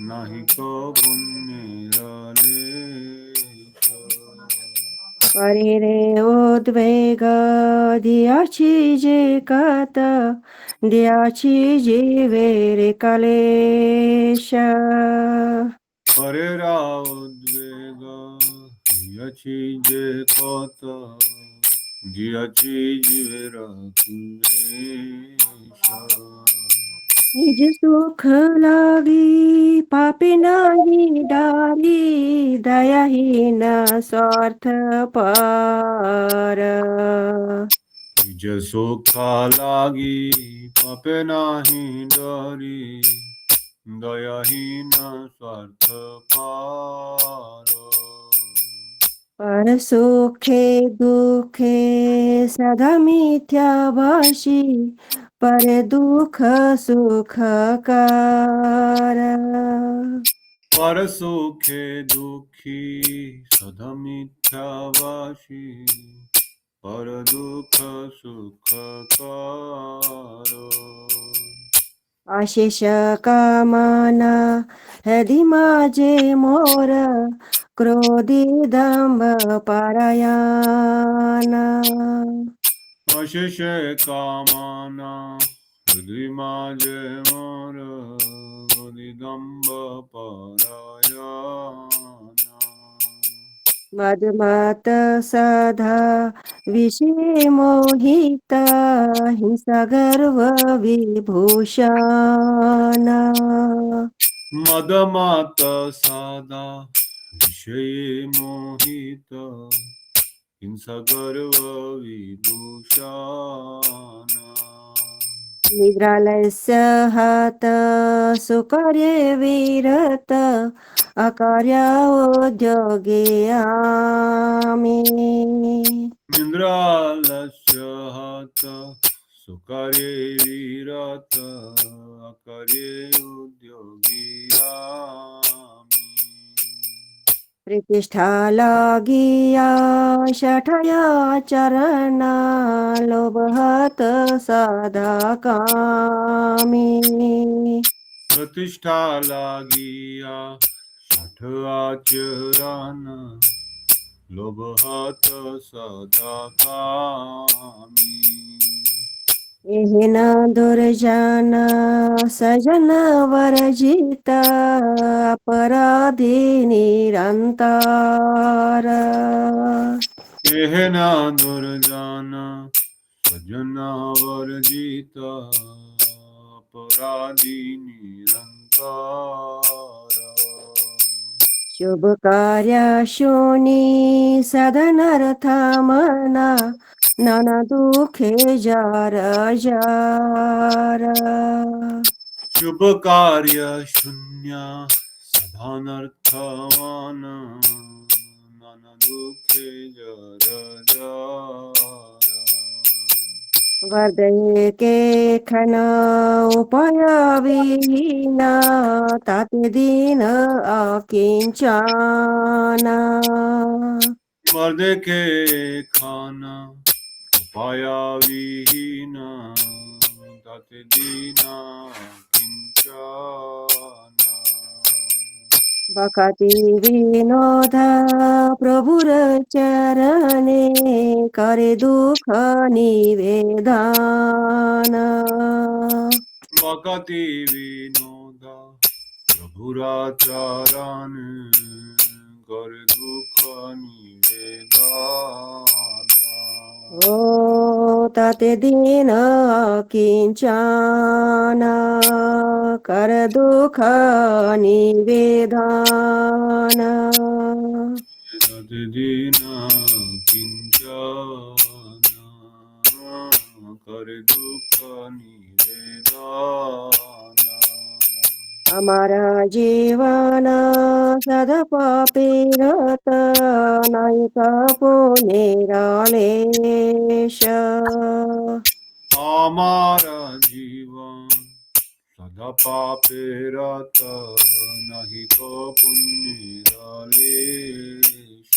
नहि को पुण्यरालेश। Parire odvega diachi je kata diachi jivere kalesha. Parera udvega yachi je kota yachi jivera kulesha. निज सुख लागी पापी नाही डाली दयाहीन स्वार्थ पर निज सुखा लागी पापे नाही डरी दयाहीन स्वार्थ पार। पर सुखे दुखे सदा मिथ्याभाषी पर दुख सुखकार पर सुखे दुखी सदा मिथ्याभाषी पर दुख सुखकार। आशिष कामना हृदि माझे मोर क्रोधी दंभ परायण अशेष कामना हृदय माझे मोर दिगंब परायण। मदमत सदा विषय मोहित हिंसा गर्व विभूषण मदमात सदा विषये मोहित हिंसा गर्व विभूषण। निद्रालस्य हात सुकार्ये विरत अकार्योद्योगे आमि निद्रालस्य हात सुकार्ये विरत अकार्ये उद्योगी आमि। प्रतिष्ठा लागिया शठया चरण लोभहत सदा कामी प्रतिष्ठा लागिया शठ आचरण लोभहत सदा कामी। एहन दुर्जन सजन वर्जित अपराधी निरंतर एहन दुर्जन सजन वर्जित अपराधी निरंकार। शुभ कार्य शूनी सदनर्थ मना नन दुखे जार जार शुभ कार्य शून्य सदानर्थमान नन दुखे जर जार। वर्धये के खन उपाय विहीन ताते दीन अकिंचन मर्दे के खाना उपाया विहीन ताते दीना किंचन। बकति विनोद प्रभुर चरणे करे दुख निवेदन भक्ति विनोद प्रभुराचरण कर दुख निवेदन। ओ ताते दीन किंचन कर दुख निवेदन तद्दीन किंचन कर दुख निवेदन। हमारा जीवन सदा पापीरत नायक पुण्यरालेश हमारा जीवन सदा पापे रत नहीं को पुण्य रालेश।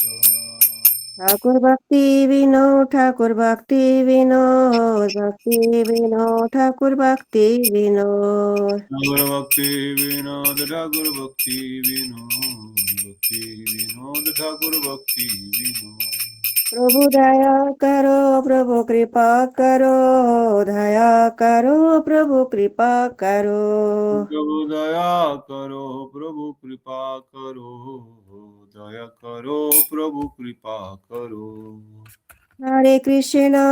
ठाकुर भक्ति विनोद, ठाकुर भक्ति विनोद, भक्ति विनोद, ठाकुर भक्ति विनोद। ठाकुर भक्ति विनोद, ठाकुर भक्ति विनोद, भक्ति विनोद, ठाकुर भक्ति विनोद। प्रभु दया करो, प्रभु कृपा करो, दया करो, प्रभु कृपा करो। प्रभु दया करो, प्रभु कृपा करो, दया करो, प्रभु कृपा करो। हरे कृष्णा,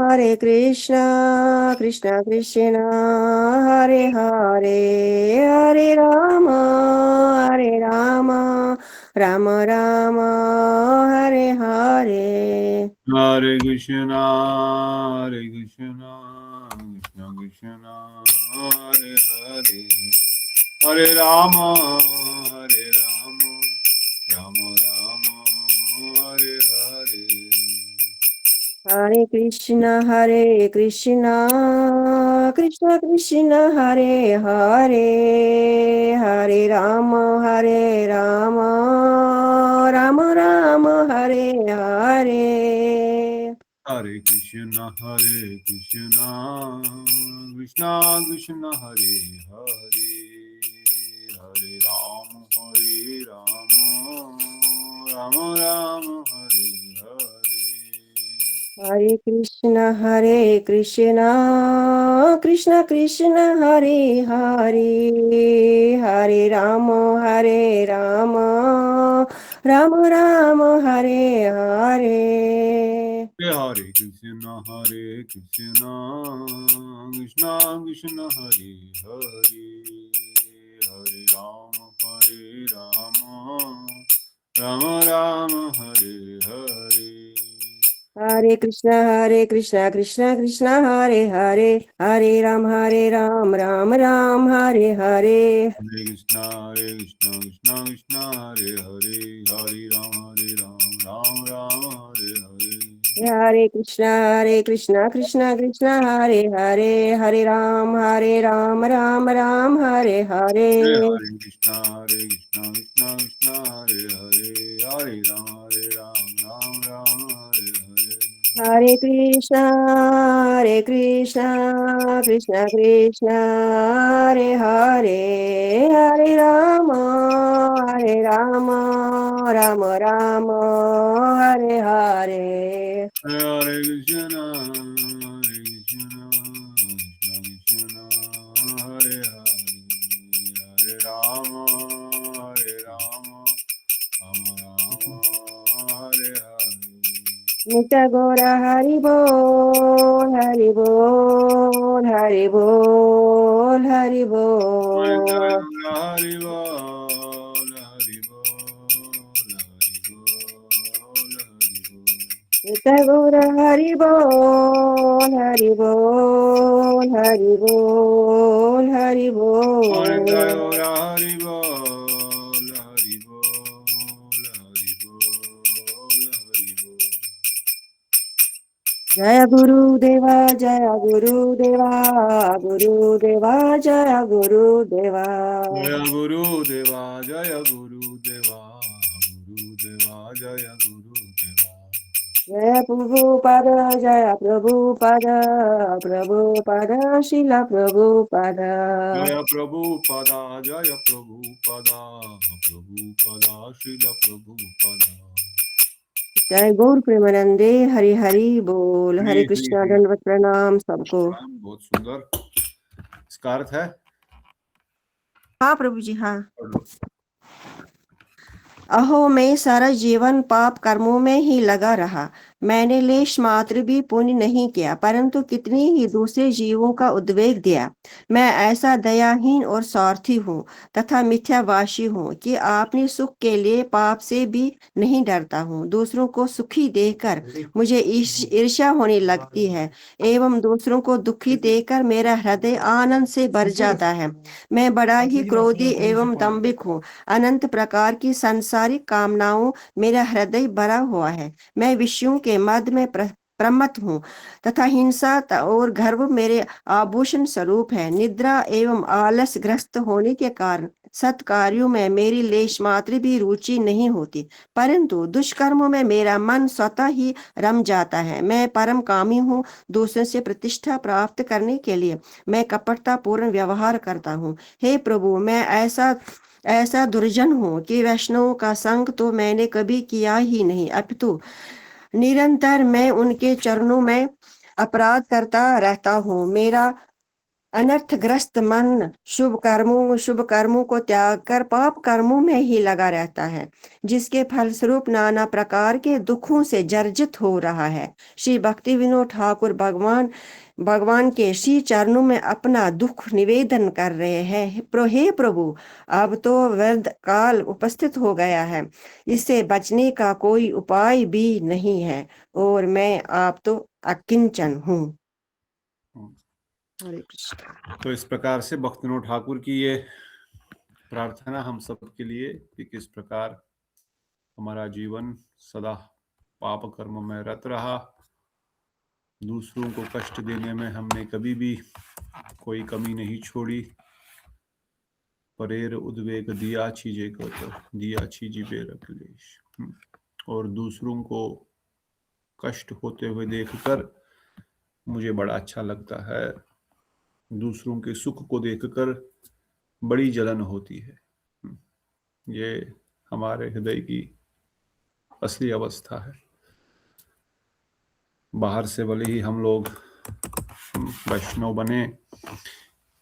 हरे कृष्णा, कृष्णा कृष्णा, हरे हरे, हरे राम, हरे राम, राम राम, हरे हरे। हरे कृष्णा, हरे कृष्णा, कृष्णा कृष्णा, हरे हरे, हरे राम, राम राम, हरे हरे। हरे कृष्णा, कृष्ण कृष्ण, हरे हरे, हरे राम, राम राम, हरे हरे। हरे कृष्णा, कृष्णा कृष्णा, हरे हरे, हरे राम, राम राम, हरे हरे। हरे कृष्ण, कृष्ण कृष्ण, हरे हरे, हरे राम, राम राम, हरे हरे। हरे कृष्णा, कृष्णा कृष्णा, हरे हरे, हरे राम, राम राम, हरे हरे। हरे कृष्णा, कृष्ण कृष्ण, हरे हरे, हरे राम, राम राम, हरे हरे। हरे कृष्णा, कृष्णा कृष्णा, हरे हरे, हरे राम, राम राम, हरे हरे। हरे कृष्णा, कृष्ण कृष्ण, हरे हरे, हरे राम, राम राम, हरे हरे। हरे कृष्णा, कृष्णा कृष्णा, हरे हरे, हरे राम, राम राम, हरे हरे। हरे कृष्णा, कृष्ण कृष्ण, हरे हरे, हरे Ram, Ram Ram, Hare Hare. Hare Krishna, Krishna Krishna, Hare Hare, Hare Rama, Rama Hare Hare. नित गौर हरि बोल, हरि बोल, हरि बोल, हरि Jai बोल। Guru Hari Bol, Hari Bol, Hari Bol. नित गौर हरि बोल, हरि बोल, हरि बोल, हरि Jai बोल। Guru Hari Bol, Hari Bol, Hari Bol, Hari Bol. जय गुरुदेवा, जय गुरुदेवा, गुरुदेवा, जय गुरुदेवा। जय गुरुदेवा, जय गुरुदेवा, गुरुदेवा, जय गुरुदेवा। जय प्रभुपाद, जय प्रभुपाद, प्रभुपाद, शिल प्रभुपाद। जय प्रभुपदा, जय प्रभुपदा, प्रभुपदा, श्रील प्रभुपदा। जय गौर प्रेमानंदे, हरि हरि बोल। हरि हरे हरि कृष्णा, हरि। दंडवत प्रणाम सबको। बहुत सुंदर। इसका अर्थ है, हाँ प्रभु जी, हाँ। पढ़ लो। अहो, मैं सारा जीवन पाप कर्मों में ही लगा रहा। मैंने लेश मात्र भी पुण्य नहीं किया, परंतु कितनी ही दूसरे जीवों का उद्वेग दिया। मैं ऐसा दयाहीन और स्वार्थी हूँ तथा मिथ्यावासी हूँ कि अपने सुख के लिए पाप से भी नहीं डरता हूँ। दूसरों को सुखी देखकर मुझे ईर्ष्या होने लगती है एवं दूसरों को दुखी देखकर मेरा हृदय आनंद से भर जाता है। मैं बड़ा ही क्रोधी एवं दंभिक हूँ। अनंत प्रकार की सांसारिक कामनाओं मेरा हृदय भरा हुआ है। मैं विषयों के मद में प्रमत्त हूँ तथा हिंसा और गर्व मेरे आभूषण स्वरूप है। निद्रा एवं आलस ग्रस्त होने के कारण सत्कार्यों में मेरी लेश मात्र भी रुचि नहीं होती, परंतु दुष्कर्मों में मेरा मन स्वतः ही रम जाता है। मैं परम कामी हूँ। दूसरों से प्रतिष्ठा प्राप्त करने के लिए मैं कपटता पूर्ण व्यवहार करता हूँ। हे प्रभु, मैं ऐसा ऐसा दुर्जन हूँ कि वैष्णवों का संग तो मैंने कभी किया ही नहीं, अपितु निरंतर मैं उनके चरणों में अपराध करता रहता हूँ। मेरा अनर्थग्रस्त मन शुभ कर्मों को त्याग कर पाप कर्मों में ही लगा रहता है, जिसके फलस्वरूप नाना प्रकार के दुखों से जर्जरित हो रहा है। श्री भक्ति विनोद ठाकुर भगवान के श्री चरणों में अपना दुख निवेदन कर रहे हैं। हे प्रभु, अब तो व्यर्थ काल उपस्थित हो गया है, इससे बचने का कोई उपाय भी नहीं है और मैं आप तो अकिंचन हूँ। हरे कृष्ण। तो इस प्रकार से भक्तिविनोद ठाकुर की ये प्रार्थना हम सब के लिए कि किस प्रकार हमारा जीवन सदा पाप कर्म में रत रहा, दूसरों को कष्ट देने में हमने कभी भी कोई कमी नहीं छोड़ी। परेर उद्वेग दिया चीजें को तो दिया चीजी बेरकलेश। और दूसरों को कष्ट होते हुए देखकर मुझे बड़ा अच्छा लगता है, दूसरों के सुख को देखकर बड़ी जलन होती है। ये हमारे हृदय की असली अवस्था है। बाहर से भले ही हम लोग वैष्णव बने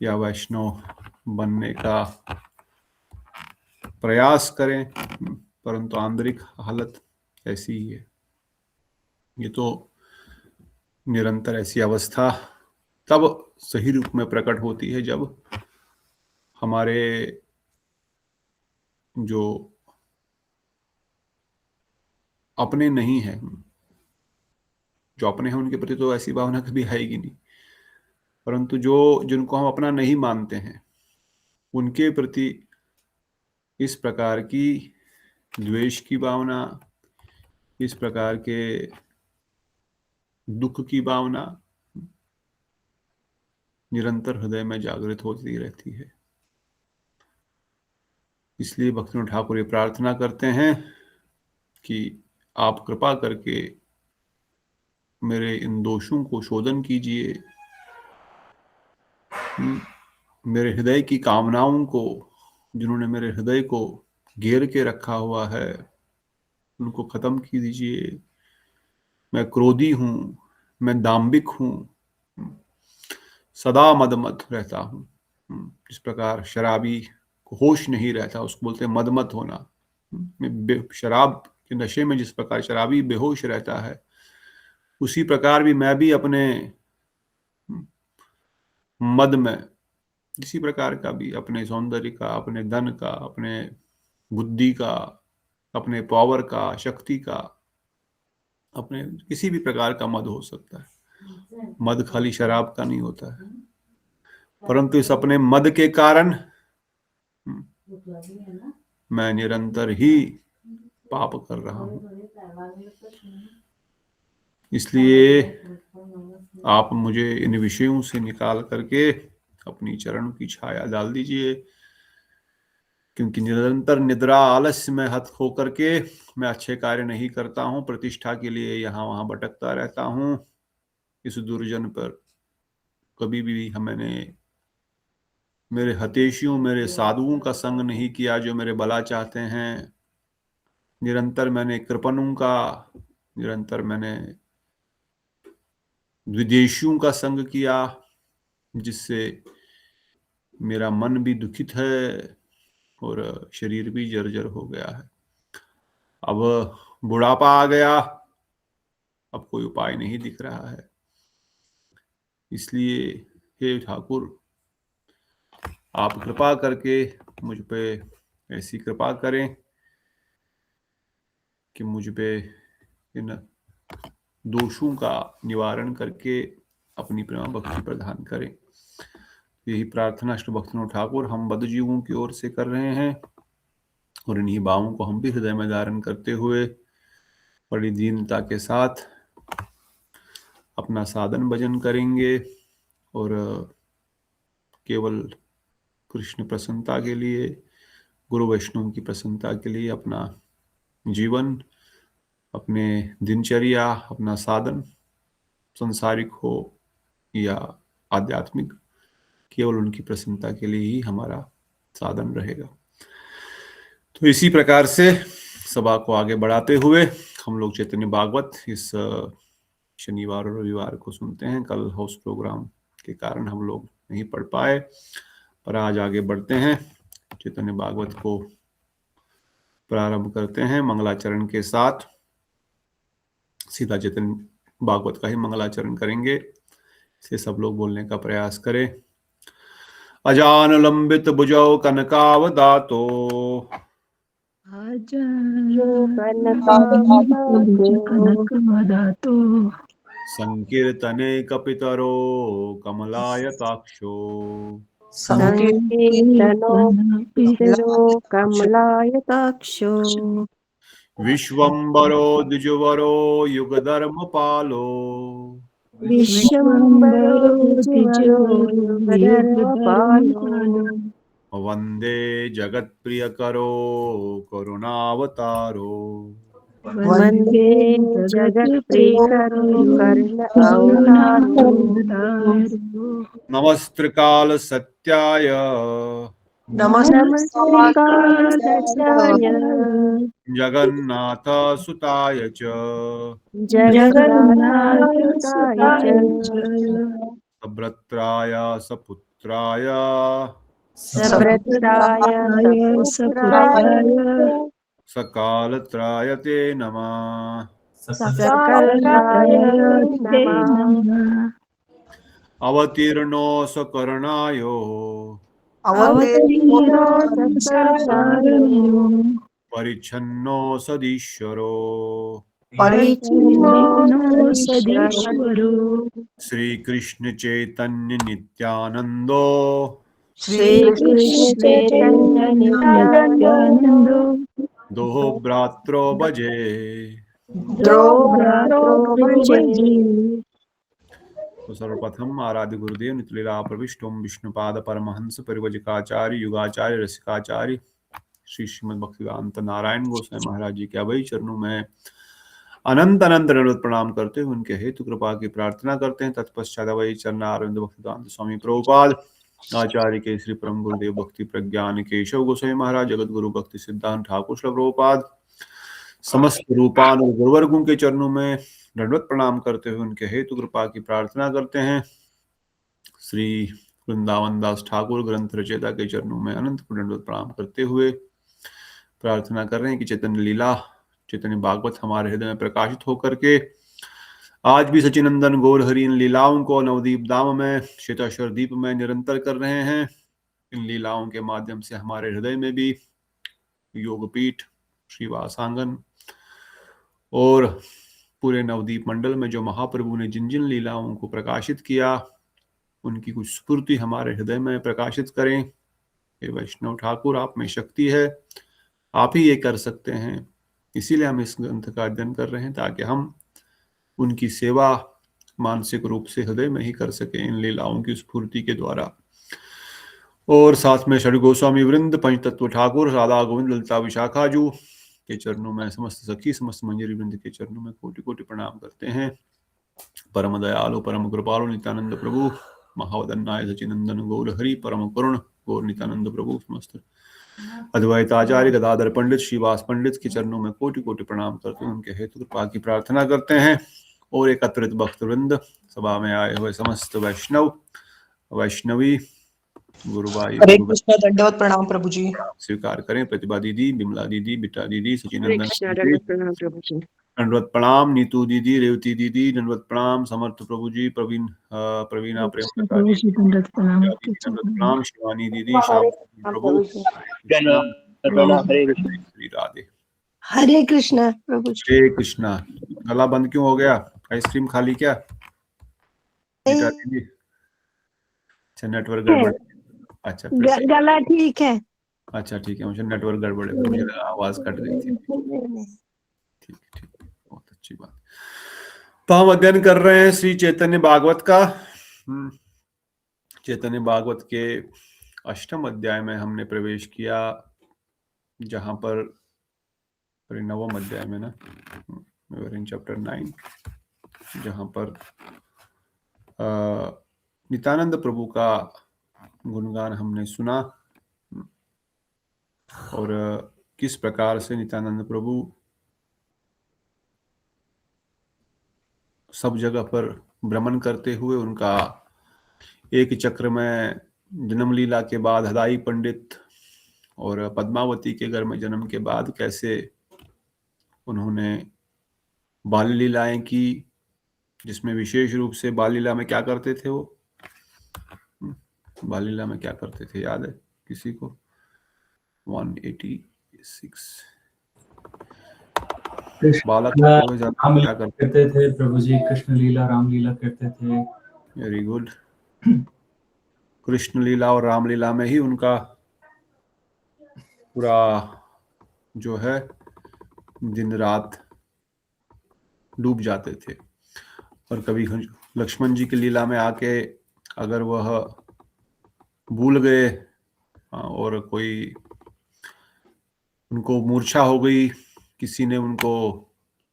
या वैष्णव बनने का प्रयास करें, परंतु आंतरिक हालत ऐसी ही है। ये तो निरंतर ऐसी अवस्था तब सही रूप में प्रकट होती है जब हमारे जो अपने नहीं है, जो अपने हैं उनके प्रति तो ऐसी भावना कभी आएगी नहीं, परंतु जिनको हम अपना नहीं मानते हैं उनके प्रति इस प्रकार की द्वेष की भावना, इस प्रकार के दुख की भावना निरंतर हृदय में जागृत होती रहती है। इसलिए भक्तिविनोद ठाकुर ये प्रार्थना करते हैं कि आप कृपा करके मेरे इन दोषों को शोधन कीजिए, मेरे हृदय की कामनाओं को, जिन्होंने मेरे हृदय को घेर के रखा हुआ है, उनको खत्म कीजिए। मैं क्रोधी हूं, मैं दाम्भिक हूं, सदा मदमत रहता हूं। इस प्रकार शराबी को होश नहीं रहता, उसको बोलते हैं मदमत होना। शराब के नशे में जिस प्रकार शराबी बेहोश रहता है, उसी प्रकार भी मैं भी अपने मद में इसी प्रकार का भी अपने सौंदर्य का, अपने धन का, अपने बुद्धि का, अपने पावर का, शक्ति का, अपने किसी भी प्रकार का मद हो सकता है। मद खाली शराब का नहीं होता है, परंतु इस अपने मद के कारण मैं निरंतर ही पाप कर रहा हूं। इसलिए आप मुझे इन विषयों से निकाल करके अपनी चरणों की छाया डाल दीजिए, क्योंकि निरंतर निद्रा आलस्य में हत होकर के मैं अच्छे कार्य नहीं करता हूं, प्रतिष्ठा के लिए यहाँ वहां भटकता रहता हूं। इस दुर्जन पर कभी भी मैंने मेरे हतेशियों, मेरे साधुओं का संग नहीं किया जो मेरे भला चाहते हैं। निरंतर मैंने कृपणों का, निरंतर मैंने विदेशियों का संग किया, जिससे मेरा मन भी दुखित है और शरीर भी जर्जर हो गया है। अब बुढ़ापा आ गया, अब कोई उपाय नहीं दिख रहा है। इसलिए हे ठाकुर, आप कृपा करके मुझ पे ऐसी कृपा करें कि मुझ पे इन दोषों का निवारण करके अपनी प्रेम भक्ति प्रदान करें। यही प्रार्थना श्री भक्तिविनोद ठाकुर हम बद्ध जीवों की ओर से कर रहे हैं, और इन्हीं भावों को हम भी हृदय में धारण करते हुए बड़ी दीनता के साथ अपना साधन भजन करेंगे और केवल कृष्ण प्रसन्नता के लिए, गुरु वैष्णव की प्रसन्नता के लिए अपना जीवन, अपने दिनचर्या, अपना साधन, संसारिक हो या आध्यात्मिक, केवल उनकी प्रसन्नता के लिए ही हमारा साधन रहेगा। तो इसी प्रकार से सभा को आगे बढ़ाते हुए हम लोग चैतन्य भागवत इस शनिवार और रविवार को सुनते हैं। कल हाउस प्रोग्राम के कारण हम लोग नहीं पढ़ पाए, पर आज आगे बढ़ते हैं, चैतन्य भागवत को प्रारंभ करते हैं मंगलाचरण के साथ। सीधा चैतन्य भागवत का ही मंगलाचरण करेंगे, इसे सब लोग बोलने का प्रयास करें। अजान लंबित भुजौ कनकावदातो संकीर्तने कपितरो कमलायताक्षो संकीर्तनो पितरो कमलायताक्षो विश्वम्बरो द्विजवरो युगधर्मपालो विश्वम्बरो द्विजवरो युगधर्मपालो वन्दे जगत्प्रियकरो करुणावतारो वन्दे जगत्प्रियकरो करुण अवतारो नमस्त्रिकाल सत्याय नमस्ते कालसत्याय जगन्नाथ सुताय च जगन्नाथाय च सभ्रत्राय सपुत्राय सभ्रताय सपुत्राय सकालत्राय ते नमः। सकलताय ते नमः। अवतीर्णो सकर्णायो अवतीर्णो सकर्णायो परिच्छन्नो सदीश्वरो परिचिन्नो सदीश्वरो श्रीकृष्ण चैतन्य नित्यानंदो श्रीकृष्ण चैतन्य नित्यानंदो दोहो भ्रात्रो भजे। द्रोभ्रात्रो भजे। तो सर्वप्रथम आराध्य गुरुदेव नितलीला प्रविष्टोम विष्णुपाद परमहंस परिवजकाचार्य युगाचार्य रसिकाचार्य श्री श्रीमद् भक्तिवेदांत नारायण गोसाई महाराज जी के अभय चरणों में अनंत अनंत दंडवत प्रणाम करते हुए उनके हेतु कृपा की प्रार्थना करते हैं। तत्पश्चात अभय चरणारविंद भक्तिवेदांत स्वामी प्रभुपाद आचार्य के श्री परम गुरुदेव भक्ति प्रज्ञान केशव गोसाई महाराज जगत गुरु भक्ति सिद्धांत ठाकुर श्री प्रभुपाद समस्त रूपान और गुरुवर्गों के चरणों में दंडवत प्रणाम करते हुए उनके हेतु कृपा की प्रार्थना करते हैं। श्री वृंदावन दास ठाकुर ग्रंथ रचयिता के चरणों में अनंत दंडवत प्रणाम करते हुए प्रार्थना कर रहे हैं कि चैतन्य लीला चैतन्य भागवत हमारे हृदय में प्रकाशित होकर के आज भी सचिनंदन गौर हरि इन लीलाओं को नवदीप धाम में श्वेताश्वर दीप में निरंतर कर रहे हैं। इन लीलाओं के माध्यम से हमारे हृदय में भी योगपीठ, श्रीवासांगन और पूरे नवदीप मंडल में जो महाप्रभु ने जिन जिन लीलाओं को प्रकाशित किया उनकी कुछ स्फूर्ति हमारे हृदय में प्रकाशित करें। हे वैष्णव ठाकुर, आप में शक्ति है, आप ही ये कर सकते हैं। इसीलिए हम इस ग्रंथ का अध्ययन कर रहे हैं ताकि हम उनकी सेवा मानसिक रूप से हृदय में ही कर सकें इन लीलाओं की स्फूर्ति के द्वारा। और साथ में षड गोस्वामी वृंद, पंचतत्व ठाकुर, राधा गोविंद, ललिता विशाखाजू के चरणों में, समस्त सखी समस्त मंजरी वृंद के चरणों में कोटि कोटि प्रणाम करते हैं। परम दयालु परम कृपालु नित्यानंद प्रभु महावदन्नाय सचिनंदन गौर हरि परम करुण गौर नित्यानंद प्रभु समस्त अद्वैत आचार्य गदाधर पंडित श्रीवास पंडित के चरणों में कोटि कोटि प्रणाम करते हैं, उनके हेतु कृपा की प्रार्थना करते हैं। और एकत्रित भक्त वृंद, सभा में आए हुए समस्त वैष्णव वैष्णवी गुरु भाई हरे कृष्ण, दंडवत प्रणाम प्रभु जी। स्वीकार करें। प्रतिभा दीदी, बिमला दीदी, बिटा दीदी, सचिनंदन प्रणाम। दंडवत प्रणाम। नीतू दीदी, रेवती दीदी दंडवत प्रणाम। समर्थ प्रभु जी, प्रवीणा प्रेम दंडवत प्रणाम। शिवानी दीदी, श्याम प्रभु, श्री राधे। हरे कृष्णा प्रभु जी। हरे कृष्णा। गला बंद क्यों हो गया? आइसक्रीम खा ली क्या बेटा दीदी? अच्छा, नेटवर्क गड़बड़। अच्छा, गला ठीक है। अच्छा ठीक है, मुझे नेटवर्क गड़बड़ है, मुझे आवाज कट रही थी। ठीक, बहुत अच्छी बात। तो हम अध्ययन कर रहे हैं श्री चैतन्य भागवत का। चैतन्य भागवत के 8वें अध्याय में हमने प्रवेश किया, जहां पर 9वें अध्याय में ना, इन चैप्टर 9, जहां पर नित्यानंद प्रभु का गुणगान हमने सुना और किस प्रकार से नित्यानंद प्रभु सब जगह पर भ्रमण करते हुए उनका एक चक्र में जन्म लीला के बाद हदाई पंडित और पद्मावती के घर में जन्म के बाद कैसे उन्होंने बाल लीलाएं की, जिसमें विशेष रूप से बाल लीला में क्या करते थे वो, बाल लीला में क्या करते थे याद है किसी को? 186 बालक क्या करते थे प्रभु जी? कृष्ण लीला रामलीला करते थे। Very good. कृष्ण लीला और रामलीला में ही उनका पूरा जो है दिन रात डूब जाते थे। और कभी लक्ष्मण जी की लीला में आके अगर वह भूल गए और कोई उनको मूर्छा हो गई, किसी ने उनको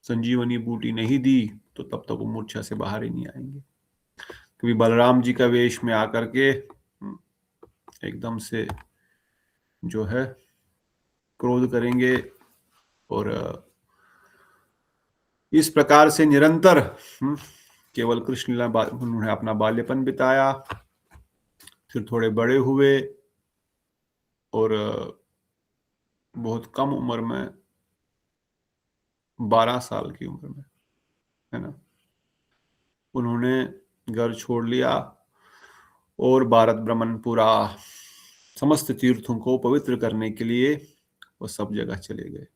संजीवनी बूटी नहीं दी, तो तब तक वो मूर्छा से बाहर ही नहीं आएंगे। कभी बलराम जी का वेश में आकर के एकदम से जो है क्रोध करेंगे और इस प्रकार से निरंतर केवल कृष्ण लीला उन्होंने अपना बाल्यपन बिताया। फिर थोड़े बड़े हुए और बहुत कम उम्र में, 12 साल की उम्र में, है ना, उन्होंने घर छोड़ लिया और भारत भ्रमण पूरा समस्त तीर्थों को पवित्र करने के लिए वो सब जगह चले गए।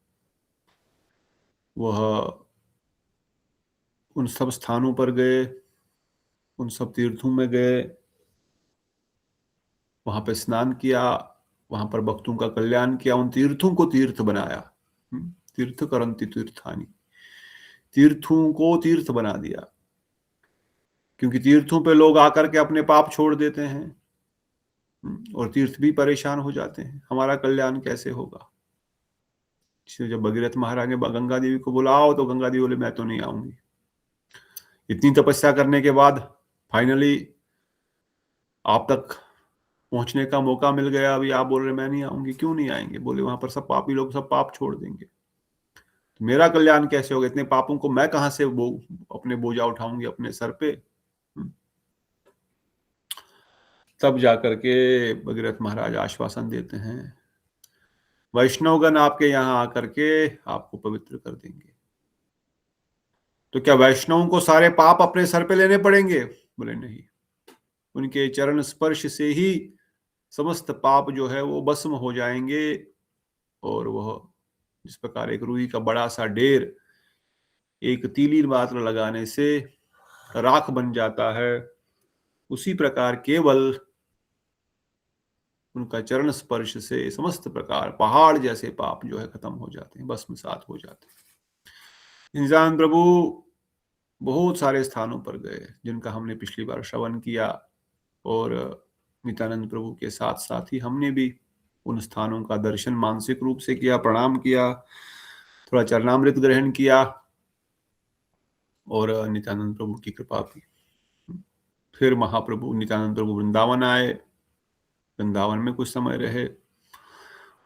वह उन सब स्थानों पर गए, उन सब तीर्थों में गए, वहां पे स्नान किया, वहां पर भक्तों का कल्याण किया, उन तीर्थों को तीर्थ बनाया। तीर्थ करंति तीर्थानि, तीर्थों को तीर्थ बना दिया, क्योंकि तीर्थों पे लोग आकर के अपने पाप छोड़ देते हैं और तीर्थ भी परेशान हो जाते हैं। हमारा कल्याण कैसे होगा? जब भगीरथ महाराज ने गंगा देवी को बुलाओ तो गंगा देवी बोले मैं तो नहीं आऊंगी। इतनी तपस्या करने के बाद फाइनली आप तक पहुंचने का मौका मिल गया, अभी आप बोल रहे मैं नहीं आऊंगी। क्यों नहीं आएंगे? बोले वहां पर सब पापी लोग सब पाप छोड़ देंगे, तो मेरा कल्याण कैसे होगा? इतने पापों को मैं कहां से अपने बोझा उठाऊंगी अपने सर पे? तब जाकर के भगीरथ महाराज आश्वासन देते हैं, वैष्णवगण आपके यहां आकर के आपको पवित्र कर देंगे। तो क्या वैष्णवों को सारे पाप अपने सर पे लेने पड़ेंगे? बोले नहीं, उनके चरण स्पर्श से ही समस्त पाप जो है वो भस्म हो जाएंगे। और वह जिस प्रकार एक रुई का बड़ा सा ढेर एक तीली मात्र लगाने से राख बन जाता है, उसी प्रकार केवल उनका चरण स्पर्श से समस्त प्रकार पहाड़ जैसे पाप जो है खत्म हो जाते हैं, भस्मसात हो जाते हैं। इंसान प्रभु बहुत सारे स्थानों पर गए जिनका हमने पिछली बार श्रवण किया, और नित्यानंद प्रभु के साथ साथ ही हमने भी उन स्थानों का दर्शन मानसिक रूप से किया, प्रणाम किया, थोड़ा चरणामृत ग्रहण किया और नित्यानंद प्रभु की कृपा की। फिर महाप्रभु नित्यानंद प्रभु वृंदावन आए, वृंदावन में कुछ समय रहे,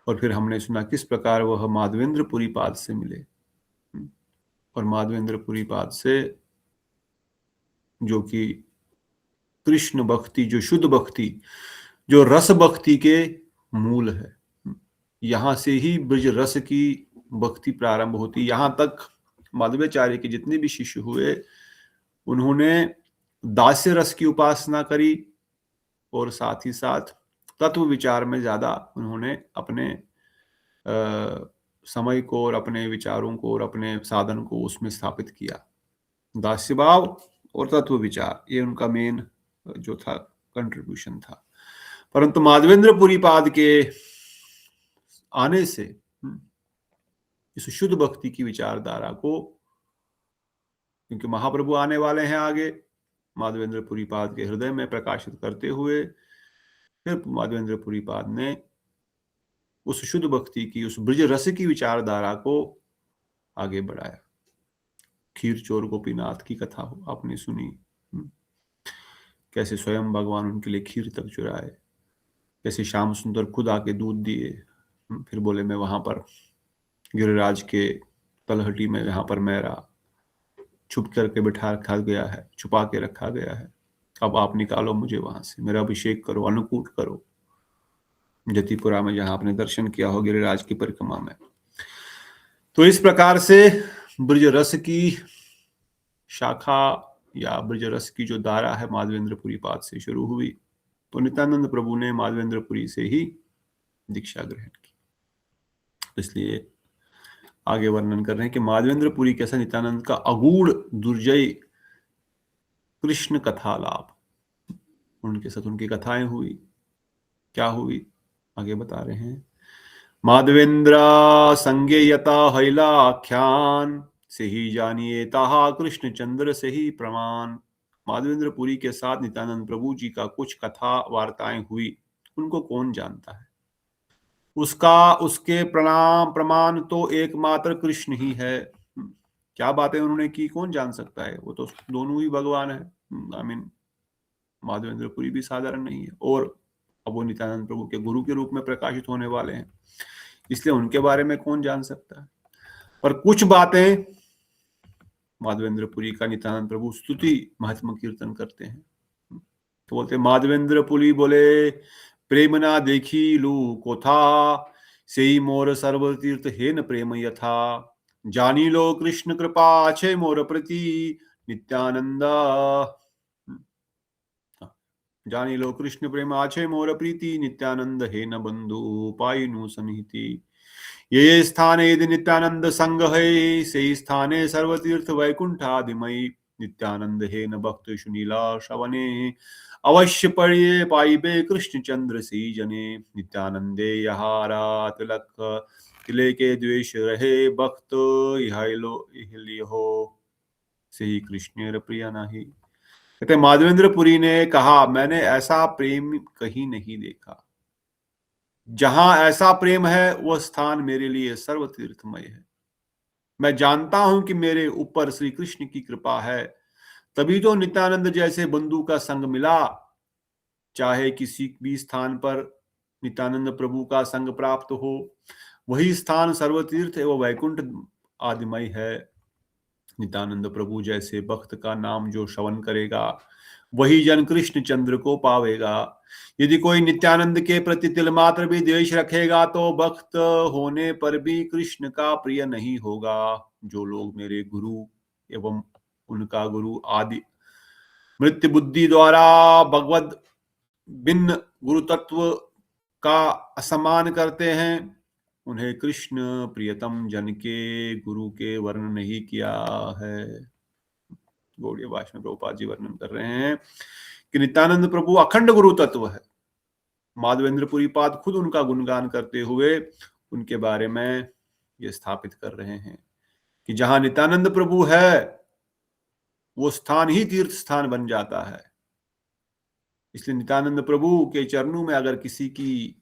और फिर हमने सुना किस प्रकार वह माधवेंद्रपुरी पाद से मिले। और माधवेंद्रपुरी पाद से जो कि कृष्ण भक्ति, जो शुद्ध भक्ति, जो रस भक्ति के मूल है, यहां से ही ब्रज रस की भक्ति प्रारंभ होती। यहां तक माधवाचार्य के जितने भी शिष्य हुए उन्होंने दास्य रस की उपासना करी और साथ ही साथ तत्व विचार में ज्यादा उन्होंने अपने समय को और अपने विचारों को और अपने साधन को उसमें स्थापित किया। दास्य भाव और तत्व विचार, ये उनका मेन जो था कंट्रीब्यूशन था। परंतु माधवेंद्रपुरी पाद के आने से इस शुद्ध भक्ति की विचारधारा को क्योंकि महाप्रभु आने वाले हैं आगे, माधवेंद्र पुरी पाद के हृदय में प्रकाशित करते हुए फिर माधवेंद्र पुरी पाद ने उस शुद्ध भक्ति की, उस ब्रज रस की विचारधारा को आगे बढ़ाया। खीर चोर गोपीनाथ की कथा हो आपने सुनी, कैसे स्वयं भगवान उनके लिए खीर तक चुराए, कैसे श्याम सुंदर खुद आके दूध दिए, फिर बोले मैं वहां पर गिरिराज के तलहटी में यहाँ पर मेरा छुप करके बिठा रखा गया है, छुपा के रखा गया है, अब आप निकालो मुझे वहां से, मेरा अभिषेक करो, अन्नकूट करो, जतिपुरा में जहां आपने दर्शन किया हो गिरिराज की परिक्रमा में। तो इस प्रकार से ब्रज रस की शाखा या ब्रज रस की जो धारा है माधवेंद्रपुरी पाद से शुरू हुई। तो नित्यानंद प्रभु ने माधवेंद्रपुरी से ही दीक्षा ग्रहण की। इसलिए आगे वर्णन कर रहे हैं कि माधवेंद्रपुरी के साथ नित्यानंद का अगूढ़ दुर्जय कृष्ण कथा लाभ, उनके साथ उनकी कथाएं हुई। क्या हुई आगे बता रहे हैं। माधवेंद्र संगे यता हैला आख्यान से ही जानिए ताहा कृष्ण चंद्र से ही प्रमाण। माधवेंद्रपुरी के साथ नित्यानंद प्रभु जी का कुछ कथा वार्ताएं हुई, उनको कौन जानता है, उसके प्रमाण तो एकमात्र कृष्ण ही है। क्या बातें उन्होंने की कौन जान सकता है, वो तो दोनों ही भगवान है। आई मीन माधवेंद्रपुरी भी साधारण नहीं है, और अब वो नित्यानंद प्रभु के गुरु के रूप में प्रकाशित होने वाले हैं, इसलिए उनके बारे में कौन जान सकता है। पर कुछ बातें माधवेंद्रपुरी का नित्यानंद प्रभु स्तुति महात्मा कीर्तन करते हैं। तो बोलते माधवेंद्रपुरी बोले प्रेम ना देखी लू को था, सेई मोर सर्व तीर्थ हेन प्रेम यथा। जानी लो कृष्ण कृपा छे मोर प्रति नित्यानंद। जानी लो कृष्ण प्रेम आछे मोर प्रीति नित्यानंद हे न बंधु पाइनु सनिहिति। ये स्थाने यदि नित्यानंद संग है, से स्थाने सर्वतीर्थ वैकुंठादिमयी। नित्यानंद हे न भक्त सुनीला श्रवणे, अवश्य पढ़िए पाइबे कृष्ण चंद्र सी जने। नित्यानंदे यहारा तिलक, तिले के द्वेष रहे भक्त। यह हो से ही कृष्ण प्रिय नाही। कहते माधवेंद्रपुरी ने कहा मैंने ऐसा प्रेम कहीं नहीं देखा, जहां ऐसा प्रेम है वह स्थान मेरे लिए सर्व तीर्थमय है। मैं जानता हूं कि मेरे ऊपर श्री कृष्ण की कृपा है, तभी तो नित्यानंद जैसे बंधु का संग मिला। चाहे किसी भी स्थान पर नित्यानंद प्रभु का संग प्राप्त हो, वही स्थान सर्वतीर्थ एवं वैकुंठ आदिमय है। नित्यानंद प्रभु जैसे भक्त का नाम जो श्रवण करेगा, वही जन कृष्ण चंद्र को पावेगा। यदि कोई नित्यानंद के प्रति तिल मात्र भी द्वेष रखेगा, तो भक्त होने पर भी कृष्ण का प्रिय नहीं होगा। जो लोग मेरे गुरु एवं उनका गुरु आदि मृत्यु बुद्धि द्वारा भगवद भिन्न गुरु तत्व का असम्मान करते हैं, उन्हें कृष्ण प्रियतम जन के गुरु के वर्ण नहीं किया है। गौड़ीय भाषा में प्रभुपाद जी वर्णन कर रहे हैं कि नित्यानंद प्रभु अखंड गुरु तत्व है। माधवेंद्रपुरी पाद खुद उनका गुणगान करते हुए उनके बारे में ये स्थापित कर रहे हैं कि जहां नित्यानंद प्रभु है, वो स्थान ही तीर्थ स्थान बन जाता है। इसलिए नित्यानंद प्रभु के चरणों में अगर किसी की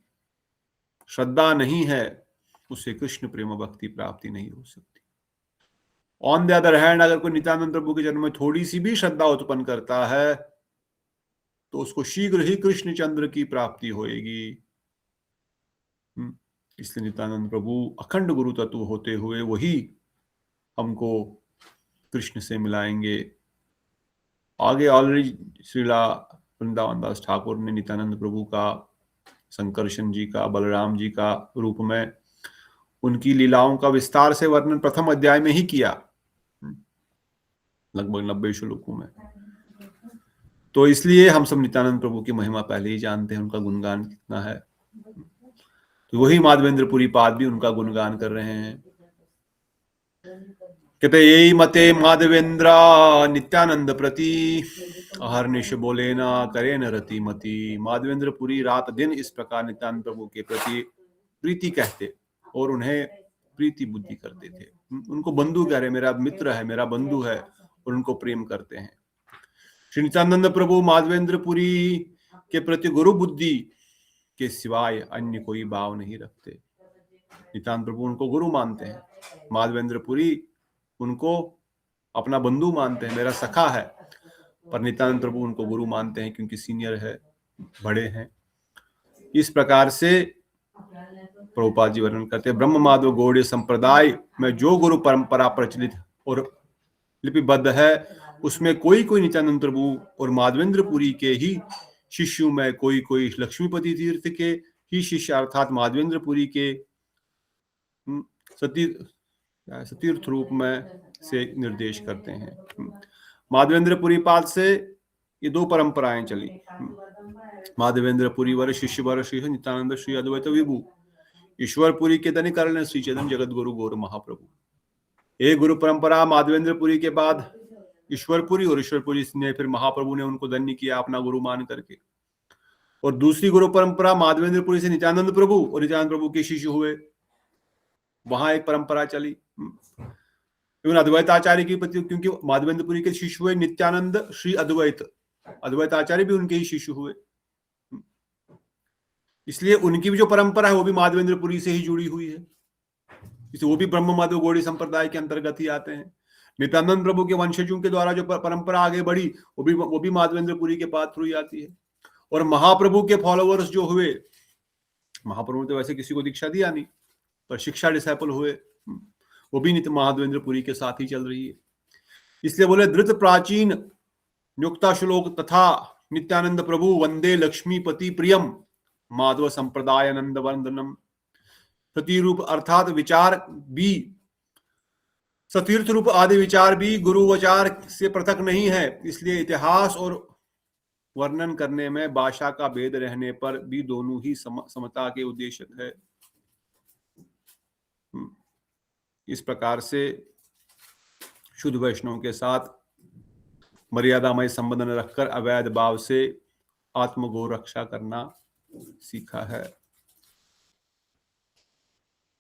श्रद्धा नहीं है, उससे कृष्ण प्रेम भक्ति प्राप्ति नहीं हो सकती। ऑन द अदर हैंड, अगर कोई नित्यानंद प्रभु के जन्म में थोड़ी सी भी श्रद्धा उत्पन्न करता है, तो उसको शीघ्र ही कृष्ण चंद्र की प्राप्ति होएगी। इसलिए नित्यानंद प्रभु अखंड गुरु तत्व होते हुए वही हमको कृष्ण से मिलाएंगे। आगे ऑलरेडी श्रीला वृंदावन दास ठाकुर ने नित्यानंद प्रभु का, संकर्षण जी का, बलराम जी का रूप में उनकी लीलाओं का विस्तार से वर्णन प्रथम अध्याय में ही किया, लगभग 90 श्लोकों में। तो इसलिए हम सब नित्यानंद प्रभु की महिमा पहले ही जानते हैं, उनका गुणगान कितना है। तो वही माधवेंद्रपुरी पाद भी उनका गुणगान कर रहे हैं। कहते यही मते माधवेंद्र नित्यानंद प्रति, अहर्निश बोले ना करे न रति मति। माधवेंद्रपुरी रात दिन इस प्रकार नित्यानंद प्रभु के प्रति प्रीति कहते और उन्हें प्रीति बुद्धि करते थे। उनको बंधु कह रहे, मेरा मित्र है, मेरा बंधु है, और उनको प्रेम करते हैं। श्री नित्यानंद प्रभु माधवेंद्र पुरी के प्रति गुरु बुद्धि के सिवाय अन्य कोई भाव नहीं रखते। नित्यानंद प्रभु उनको गुरु मानते हैं, माधवेंद्र पुरी उनको अपना बंधु मानते हैं, मेरा सखा है, पर नित्यानंद प्रभु उनको गुरु मानते हैं क्योंकि सीनियर है, बड़े हैं। इस प्रकार से प्रभुपाद जी वर्णन करते हैं, ब्रह्म माधव गौड़ीय संप्रदाय में जो गुरु परंपरा प्रचलित और लिपिबद्ध है उसमें कोई कोई नित्यानंद प्रभु और माधवेंद्र पुरी के ही शिष्यों में कोई लक्ष्मीपति तीर्थ के ही शिष्य अर्थात माधवेंद्र पुरी के सतीर्थ रूप में से निर्देश करते हैं। माधवेंद्र पुरी पाद से ये दो परंपराएं चली, माधवेंद्र पुरी वर शिष्य वर श्री नित्यानंद श्री अद्वैत विभु, ईश्वरपुरी के धनिकरण श्री चैतन्य जगत गुरु गौर महाप्रभु। एक गुरु परंपरा माधवेंद्र पुरी के बाद ईश्वरपुरी, और ईश्वरपुरी ने फिर महाप्रभु ने उनको धन्य किया अपना गुरु मान करके। और दूसरी गुरु परंपरा माधवेंद्र पुरी से नित्यानंद प्रभु और नित्यानंद प्रभु के शिष्य हुए, वहां एक परंपरा चली। इवन अद्वैत आचार्य की प्रति, क्योंकि माधवेंद्र पुरी के शिष्य हुए नित्यानंद श्री अद्वैत आचार्य भी उनके ही शिष्य हुए, इसलिए उनकी भी जो परंपरा है वो भी माधवेंद्र पुरी से ही जुड़ी हुई है, इसलिए वो भी ब्रह्म माधव गौड़ी संप्रदाय के अंतर्गत ही आते हैं। नित्यानंद प्रभु के वंशजों के द्वारा जो परंपरा आगे बढ़ी वो भी माधवेंद्र पुरी के पाद थ्रू ही आती है। और महाप्रभु के फॉलोअर्स जो हुए, महाप्रभु ने तो वैसे किसी को दीक्षा दिया नहीं, पर शिक्षा डिसाइपल हुए, वो भी नित्य माधवेंद्र पुरी के साथ ही चल रही है। इसलिए बोले धृत प्राचीन नियुक्ता श्लोक तथा नित्यानंद प्रभु वंदे लक्ष्मीपति प्रियम माधव संप्रदाय आनंद वंदनम। सतीरूप अर्थात विचार भी, सतीर्थ रूप आदि विचार भी गुरु वचार से पृथक नहीं है, इसलिए इतिहास और वर्णन करने में भाषा का भेद रहने पर भी दोनों ही समता के उद्देश्य है। इस प्रकार से शुद्ध वैष्णव के साथ मर्यादामय संबंध रखकर अवैध भाव से आत्मगो रक्षा करना सीखा है।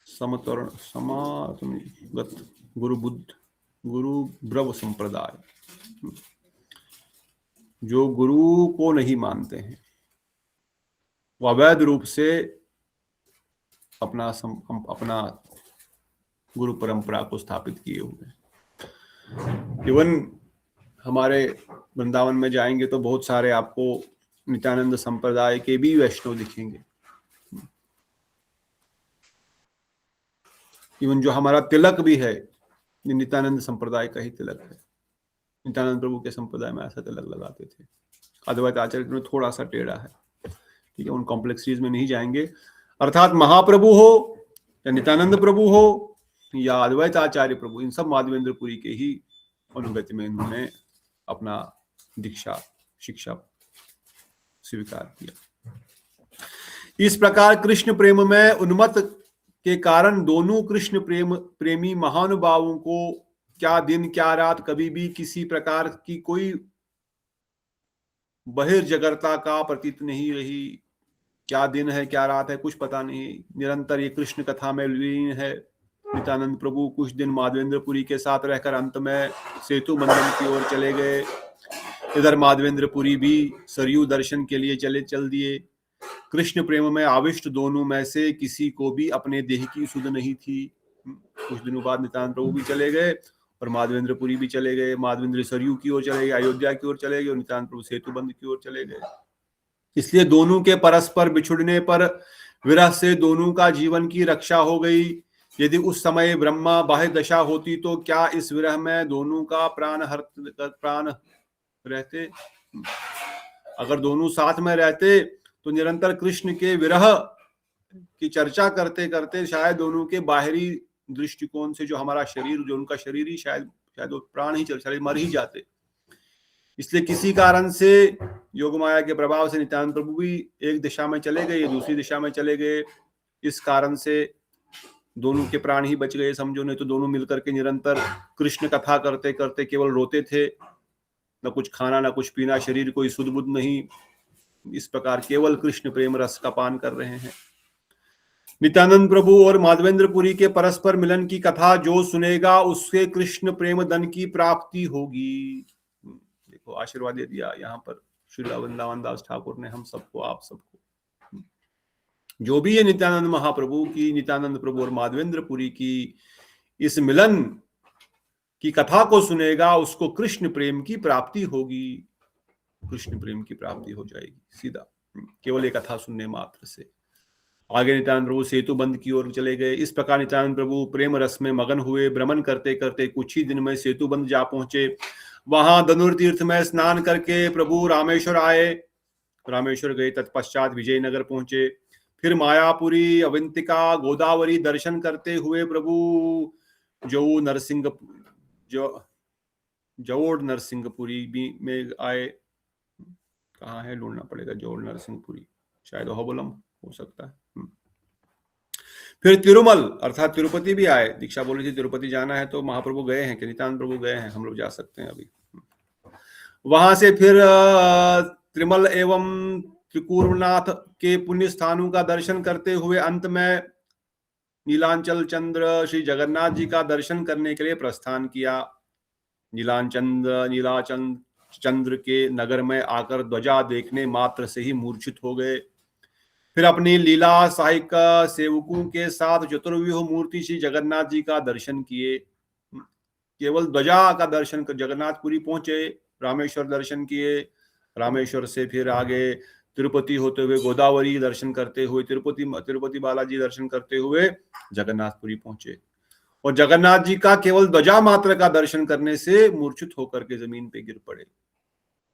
समतरण समात्मगत गुरु ब्रव संप्रदाय, जो गुरु को नहीं मानते हैं वो अवैध रूप से अपना गुरु परंपरा को स्थापित किए हुए। इवन हमारे वृंदावन में जाएंगे तो बहुत सारे आपको नित्यानंद संप्रदाय के भी वैष्णव दिखेंगे। इवन जो हमारा तिलक भी है नित्यानंद संप्रदाय का ही तिलक है। नित्यानंद प्रभु के संप्रदाय में ऐसा तिलक लगाते थे, अद्वैत आचार्य में थोड़ा सा टेढ़ा है, ठीक है, उन कॉम्प्लेक्सिटीज में नहीं जाएंगे। अर्थात महाप्रभु हो या नित्यानंद प्रभु हो या अद्वैत आचार्य प्रभु, इन सब माधवेंद्र पुरी के ही अनुगति में इन्होंने अपना दीक्षा शिक्षा स्वीकार किया। इस प्रकार कृष्ण प्रेम में उन्मत्त के कारण दोनों कृष्ण प्रेमी महानुभावों को क्या दिन क्या रात कभी भी किसी प्रकार की कोई बहिर्जगरता का प्रतीत नहीं रही। क्या दिन है क्या रात है कुछ पता नहीं, निरंतर ये कृष्ण कथा में लीन है। नित्यानंद प्रभु कुछ दिन माधवेंद्र पुरी के साथ रहकर अंत में सेतु बंधन की ओर चले गए। इधर माधवेंद्र पुरी भी सरयू दर्शन के लिए चल दिए। कृष्ण प्रेम में आविष्ट दोनों में से किसी को भी अपने देह की सुध नहीं थी। कुछ दिनों बाद नित्यानंद प्रभु भी चले गए और माधवेंद्र पुरी भी चले गए। माधवेंद्र सरयू की ओर चले गए, अयोध्या की ओर चले गए, और नित्यानंद प्रभु सेतु बंध की ओर चले गए। इसलिए दोनों के परस्पर बिछुड़ने पर विरह से दोनों का जीवन की रक्षा हो गई। यदि उस समय ब्रह्मा बाह्य दशा होती तो क्या इस विरह में दोनों का प्राण रहते? अगर दोनों साथ में रहते तो निरंतर कृष्ण के विरह की चर्चा करते करते शायद दोनों के बाहरी दृष्टिकोण से जो हमारा शरीर, जो उनका शरीर ही शायद वो प्राण ही चल मर ही जाते। इसलिए किसी कारण से योग माया के प्रभाव से नित्यानंद प्रभु भी एक दिशा में चले गए, दूसरी दिशा में चले गए। इस कारण से दोनों के प्राण ही बच गए समझो, नहीं तो दोनों मिलकर के निरंतर कृष्ण कथा करते करते केवल रोते थे। न कुछ खाना न कुछ पीना, शरीर कोई सुध बुध नहीं, इस प्रकार केवल कृष्ण प्रेम रस का पान कर रहे हैं। नित्यानंद प्रभु और माधवेंद्रपुरी के परस्पर मिलन की कथा जो सुनेगा उसके कृष्ण प्रेम धन की प्राप्ति होगी। देखो आशीर्वाद दे दिया यहाँ पर श्री वृंदावन दास ठाकुर ने हम सबको, आप सबको। जो भी ये नित्यानंद महाप्रभु की, नित्यानंद प्रभु और माधवेंद्रपुरी की इस मिलन की कथा को सुनेगा उसको कृष्ण प्रेम की प्राप्ति होगी, कृष्ण प्रेम की प्राप्ति हो जाएगी सीधा, केवल एक कथा सुनने मात्र से। आगे नित्यानंद प्रभु सेतु बंद की ओर चले गए। इस प्रकार नित्यानंद प्रभु प्रेम रस में मगन हुए। भ्रमण करते करते कुछ ही दिन में सेतु बंद जा पहुंचे। वहां धनुर्तीर्थ में स्नान करके प्रभु रामेश्वर आए। रामेश्वर गए, तत्पश्चात विजयनगर पहुंचे। फिर मायापुरी, अवंतिका, गोदावरी दर्शन करते हुए प्रभु जौड़ नरसिंहपुरी भी में आए। कहाँ है, ढूंढना पड़ेगा। जौड़ नरसिंहपुरी शायद होबलम हो सकता है। फिर तिरुमल अर्थात तिरुपति भी आए। दीक्षा बोली थी तिरुपति जाना है, तो महाप्रभु गए हैं कि नित्यानंद प्रभु गए हैं, हम लोग जा सकते हैं अभी। वहां से फिर त्रिमल एवं त्रिकुर्वनाथ के पुण्य स्थानों का दर्शन करते हुए अंत में नीलांचल चंद्र श्री जगन्नाथ जी का दर्शन करने के लिए प्रस्थान किया। नीलाचल चंद्र के नगर में आकर ध्वजा देखने मात्र से ही मूर्छित हो गए। फिर अपनी लीला सहायक सेवकों के साथ चतुर्व्यूह मूर्ति श्री जगन्नाथ जी का दर्शन किए। केवल ध्वजा का दर्शन कर जगन्नाथपुरी पहुंचे, रामेश्वर दर्शन किए। रामेश्वर से फिर आगे तिरुपति होते हुए गोदावरी दर्शन करते हुए तिरुपति बालाजी दर्शन करते हुए जगन्नाथपुरी पहुंचे। और जगन्नाथ जी का केवल ध्वजा मात्र का दर्शन करने से मूर्छित होकर के जमीन पे गिर पड़े।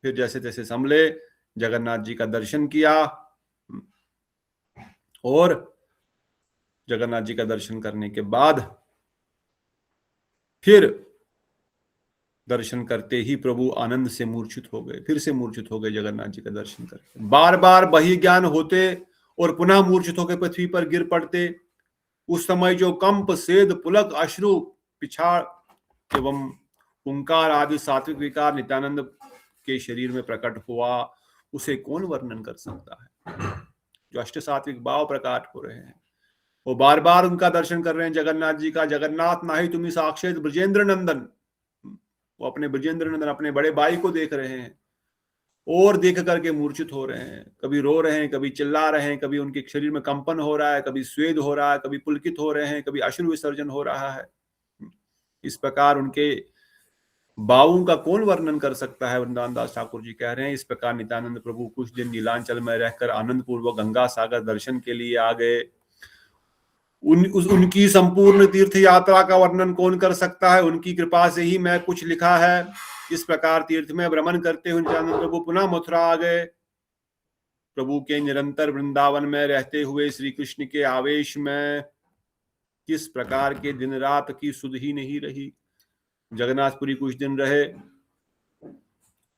फिर जैसे तैसे संभले, जगन्नाथ जी का दर्शन किया। और जगन्नाथ जी का दर्शन करने के बाद फिर दर्शन करते ही प्रभु आनंद से मूर्छित हो गए। फिर से मूर्छित हो गए जगन्नाथ जी का दर्शन करके। बार बार बहिर्ज्ञान होते और पुनः मूर्छित होकर पृथ्वी पर गिर पड़ते। उस समय जो कंप, सेद, पुलक, अश्रु, पिछाड़ एवं हुंकार आदि सात्विक विकार नित्यानंद के शरीर में प्रकट हुआ, उसे कौन वर्णन कर सकता है। जो अष्ट सात्विक भाव प्रकट हो रहे हैं, वो बार बार उनका दर्शन कर रहे हैं जगन्नाथ जी का। जगन्नाथ नाही तुम्हें साक्षात ब्रजेंद्र नंदन, वो अपने ब्रजेंद्र नंदन अपने बड़े भाई को देख रहे हैं और देख करके मूर्छित हो रहे हैं। कभी रो रहे हैं, कभी चिल्ला रहे हैं, कभी उनके शरीर में कंपन हो रहा है, कभी स्वेद हो रहा है, कभी पुलकित हो रहे हैं, कभी अश्रु विसर्जन हो रहा है। इस प्रकार उनके भावों का कौन वर्णन कर सकता है। वृंदावन दास ठाकुर जी कह रहे हैं, इस प्रकार नित्यानंद प्रभु कुछ दिन नीलांचल में रहकर आनंद पूर्वक गंगा सागर दर्शन के लिए आ गए। उनकी संपूर्ण तीर्थ यात्रा का वर्णन कौन कर सकता है। उनकी कृपा से ही मैं कुछ लिखा है। इस प्रकार तीर्थ में भ्रमण करते हुए नित्यानंद प्रभु पुनः मथुरा आ गए। प्रभु के निरंतर वृंदावन में रहते हुए श्री कृष्ण के आवेश में किस प्रकार के दिन रात की सुध ही नहीं रही। जगन्नाथपुरी कुछ दिन रहे,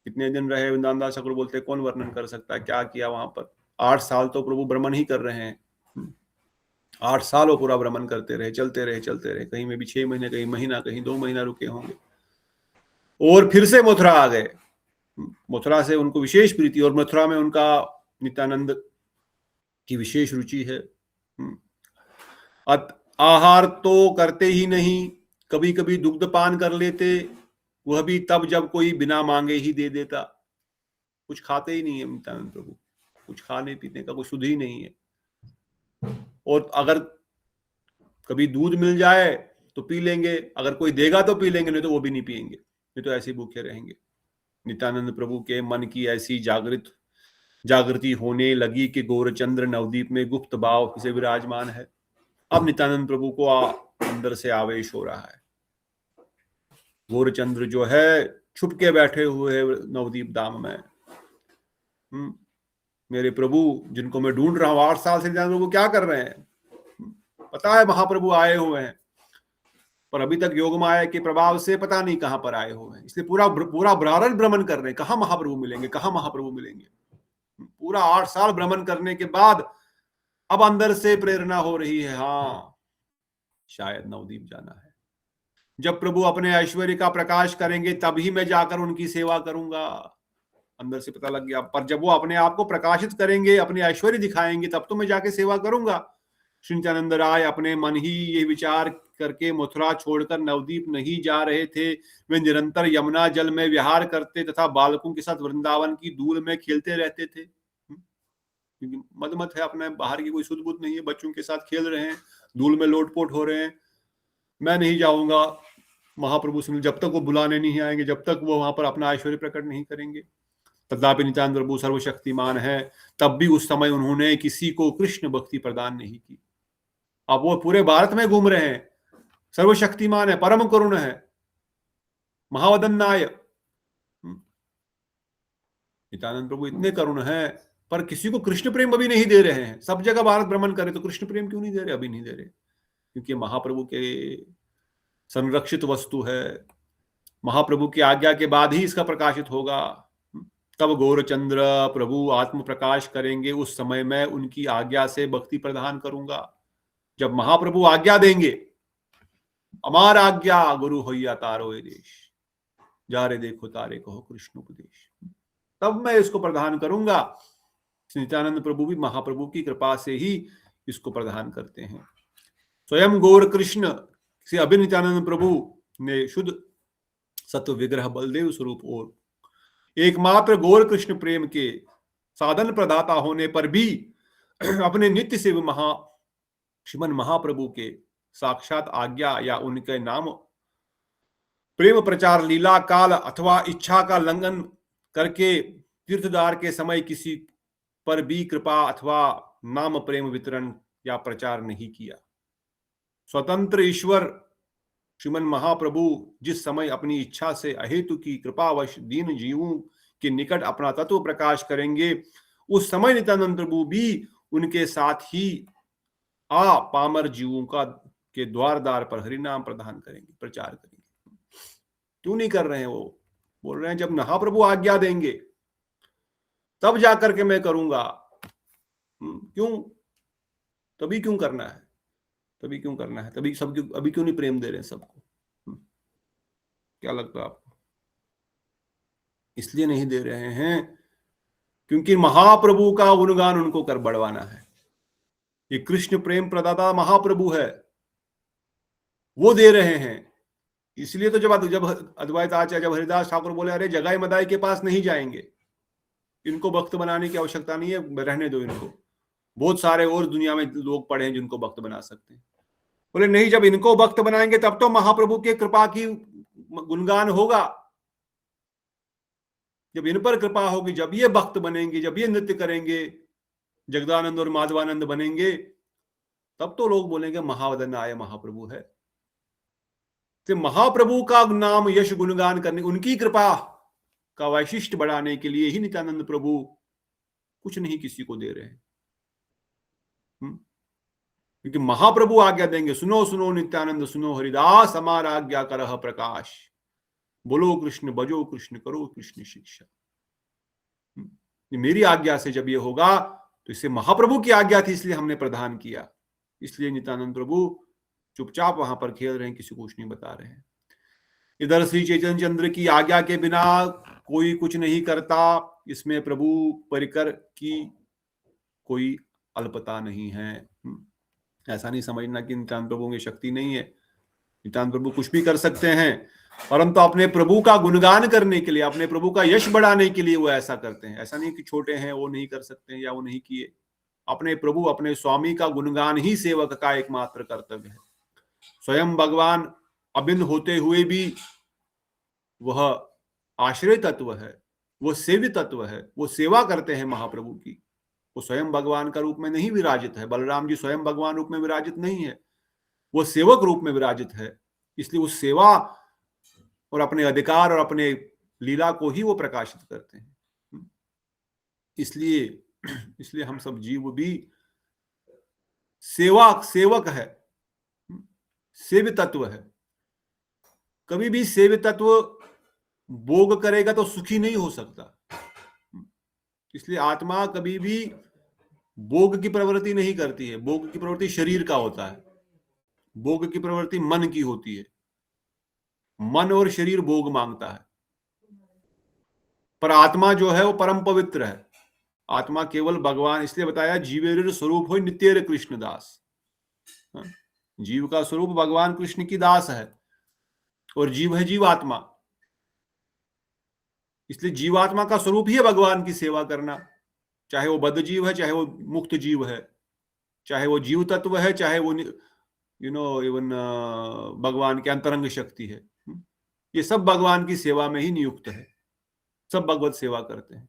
कितने दिन रहे वृंदावन दास ठाकुर बोलते कौन वर्णन कर सकता है क्या किया वहां पर। 8 साल तो प्रभु भ्रमण ही कर रहे हैं। 8 साल वो पूरा भ्रमण करते रहे, चलते रहे। कहीं में भी 6 महीने, कहीं महीना, कहीं 2 महीना रुके होंगे। और फिर से मथुरा आ गए। मथुरा से उनको विशेष प्रीति, और मथुरा में उनका नित्यानंद की विशेष रुचि है। आहार तो करते ही नहीं, कभी कभी दुग्ध पान कर लेते, वह भी तब जब कोई बिना मांगे ही दे देता। कुछ खाते ही नहीं है नित्यानंद प्रभु, कुछ खाने पीने का कुछ शुद्ध ही नहीं है। और अगर कभी दूध मिल जाए तो पी लेंगे, अगर कोई देगा तो पी लेंगे, नहीं तो वो भी नहीं पिएंगे, नहीं तो ऐसे भूखे रहेंगे। नित्यानंद प्रभु के मन की ऐसी जागृति होने लगी कि गौरचंद्र नवदीप में गुप्त भाव से विराजमान है। अब नित्यानंद प्रभु को अंदर से आवेश हो रहा है। गौरचंद्र जो है छुप के बैठे हुए है नवदीप धाम में। मेरे प्रभु जिनको मैं ढूंढ रहा हूं 8 साल से, नित्यानंद प्रभु क्या कर रहे हैं। पता है महाप्रभु आए हुए हैं, पर अभी तक योग माया के प्रभाव से पता नहीं कहां पर आए हुए हैं। इसलिए पूरा भारत भ्रमण कर रहे हैं, कहां महाप्रभु मिलेंगे, कहां महाप्रभु मिलेंगे। पूरा 8 साल भ्रमण करने के बाद अब अंदर से प्रेरणा हो रही है, हाँ शायद नवदीप जाना है। जब प्रभु अपने ऐश्वर्य का प्रकाश करेंगे तभी मैं जाकर उनकी सेवा करूंगा। अंदर से पता लग गया, पर जब वो अपने आप को प्रकाशित करेंगे, अपने ऐश्वर्य दिखाएंगे, तब तो मैं जाके सेवा करूंगा। श्री नित्यानंद राय अपने मन ही ये विचार करके मथुरा छोड़कर नवदीप नहीं जा रहे थे। वे निरंतर यमुना जल में विहार करते तथा बालकों के साथ वृंदावन की धूल में खेलते रहते थे। क्योंकि मदमत है, अपने बाहर की कोई सुध बुध नहीं है, बच्चों के साथ खेल रहे हैं, धूल में लोटपोट हो रहे हैं। मैं नहीं जाऊंगा महाप्रभु से, जब तक वो बुलाने नहीं आएंगे, जब तक वो वहां पर अपना ऐश्वर्य प्रकट नहीं करेंगे। तथापि नित्यानंद प्रभु सर्वशक्तिमान है, तब भी उस समय उन्होंने किसी को कृष्ण भक्ति प्रदान नहीं की। अब वो पूरे भारत में घूम रहे हैं, सर्वशक्तिमान है, परम करुण है, महावदन्नाय। नित्यानंद प्रभु इतने करुण है, पर किसी को कृष्ण प्रेम अभी नहीं दे रहे हैं। सब जगह भारत भ्रमण करे तो कृष्ण प्रेम क्यों नहीं दे रहे? अभी नहीं दे रहे, क्योंकि महाप्रभु के संरक्षित वस्तु है। महाप्रभु की आज्ञा के बाद ही इसका प्रकाशित होगा। तब गौरचंद्र प्रभु आत्म प्रकाश करेंगे, उस समय मैं उनकी आज्ञा से भक्ति प्रदान करूंगा। जब महाप्रभु आज्ञा देंगे, अमार आज्ञा गुरु होइया तारो ए देश, जा रे देखो तारे कहो कृष्ण उपदेश, तब मैं इसको प्रदान करूंगा। नित्यानंद प्रभु भी महाप्रभु की कृपा से ही इसको प्रदान करते हैं। स्वयं गौर कृष्ण से अभी नित्यानंद प्रभु ने शुद्ध सत्व विग्रह बलदेव स्वरूप और एकमात्र गौर कृष्ण प्रेम के साधन प्रदाता होने पर भी अपने नित्य से श्रीमन महाप्रभु के साक्षात आज्ञा या उनके नाम प्रेम प्रचार लीला काल अथवा इच्छा का उल्लंघन करके तीर्थदार के समय किसी पर भी कृपा अथवा नाम प्रेम वितरण या प्रचार नहीं किया। स्वतंत्र ईश्वर श्रीमन महाप्रभु जिस समय अपनी इच्छा से अहेतु की कृपावश दीन जीवों के निकट अपना तत्व प्रकाश करेंगे, उस समय नित्यानंद प्रभु भी उनके साथ ही पामर जीवों का के द्वार द्वार पर हरिनाम प्रदान करेंगे, प्रचार करेंगे। क्यों नहीं कर रहे हैं? वो बोल रहे हैं जब महाप्रभु आज्ञा देंगे तब जाकर के मैं करूंगा। क्यों? तभी क्यों करना है? तभी क्यों करना है? तभी सब अभी क्यों नहीं प्रेम दे रहे हैं सबको? क्या लगता है आपको? इसलिए नहीं दे रहे हैं क्योंकि महाप्रभु का गुणगान उनको कर बढ़वाना है। ये कृष्ण प्रेम प्रदाता महाप्रभु है, वो दे रहे हैं। इसलिए तो जब अद्वैत आचार्य जब हरिदास ठाकुर बोले अरे जगाई मदाई के पास नहीं जाएंगे, इनको भक्त बनाने की आवश्यकता नहीं है, रहने दो इनको, बहुत सारे और दुनिया में लोग पड़े हैं जिनको भक्त बना सकते हैं। बोले नहीं, जब इनको भक्त बनाएंगे तब तो महाप्रभु के कृपा की गुणगान होगा। जब इन पर कृपा होगी, जब ये भक्त बनेंगे, जब ये नृत्य करेंगे, जगदानंद और माधवानंद बनेंगे, तब तो लोग बोलेंगे महावदन आय महाप्रभु है। तो महाप्रभु का नाम यश गुणगान करने, उनकी कृपा का वैशिष्ट बढ़ाने के लिए ही नित्यानंद प्रभु कुछ नहीं किसी को दे रहे हैं। क्योंकि महाप्रभु आज्ञा देंगे, सुनो सुनो नित्यानंद सुनो हरिदास हमारा आज्ञा करह प्रकाश, बोलो कृष्ण बजो कृष्ण करो कृष्ण शिक्षा। मेरी आज्ञा से जब ये होगा तो इससे महाप्रभु की आज्ञा थी, इसलिए हमने प्रदान किया। इसलिए नित्यानंद प्रभु चुपचाप वहां पर खेल रहे हैं, किसी को कुछ नहीं बता रहे हैं। इधर श्री चैतन्य चंद्र की आज्ञा के बिना कोई कुछ नहीं करता, इसमें प्रभु परिकर की कोई अल्पता नहीं है। ऐसा नहीं समझना कि नित्यानंद प्रभु की शक्ति नहीं है। नित्यानंद प्रभु कुछ भी कर सकते हैं, परंतु अपने प्रभु का गुणगान करने के लिए, अपने प्रभु का यश बढ़ाने के लिए वो ऐसा करते हैं। ऐसा नहीं कि छोटे हैं वो नहीं कर सकते हैं या वो नहीं किए। अपने प्रभु अपने स्वामी का गुणगान ही सेवक का एकमात्र कर्तव्य है। स्वयं भगवान अभिन्न होते हुए भी वह आश्रय तत्व है, वो सेव्य तत्व है, वो सेवा करते हैं महाप्रभु की। वो स्वयं भगवान का रूप में नहीं विराजित है। बलराम जी स्वयं भगवान रूप में विराजित नहीं है, वो सेवक रूप में विराजित है। इसलिए उस सेवा और अपने अधिकार और अपने लीला को ही वो प्रकाशित करते हैं। इसलिए हम सब जीव भी सेवक है, सेव्य तत्व है। कभी भी सेव्य तत्व भोग करेगा तो सुखी नहीं हो सकता। इसलिए आत्मा कभी भी भोग की प्रवृत्ति नहीं करती है। भोग की प्रवृत्ति शरीर का होता है, भोग की प्रवृत्ति मन की होती है। मन और शरीर भोग मांगता है, पर आत्मा जो है वो परम पवित्र है। आत्मा केवल भगवान, इसलिए बताया जीवेर स्वरूप हो नित्यर कृष्णदास। हाँ? जीव का स्वरूप भगवान कृष्ण की दास है और जीव है जीवात्मा, इसलिए जीवात्मा का स्वरूप ही है भगवान की सेवा करना, चाहे वो बद्ध जीव है, चाहे वो मुक्त जीव है, चाहे वो जीव तत्व है, चाहे वो इवन भगवान की अंतरंग शक्ति है। ये सब भगवान की सेवा में ही नियुक्त है, सब भगवत सेवा करते हैं।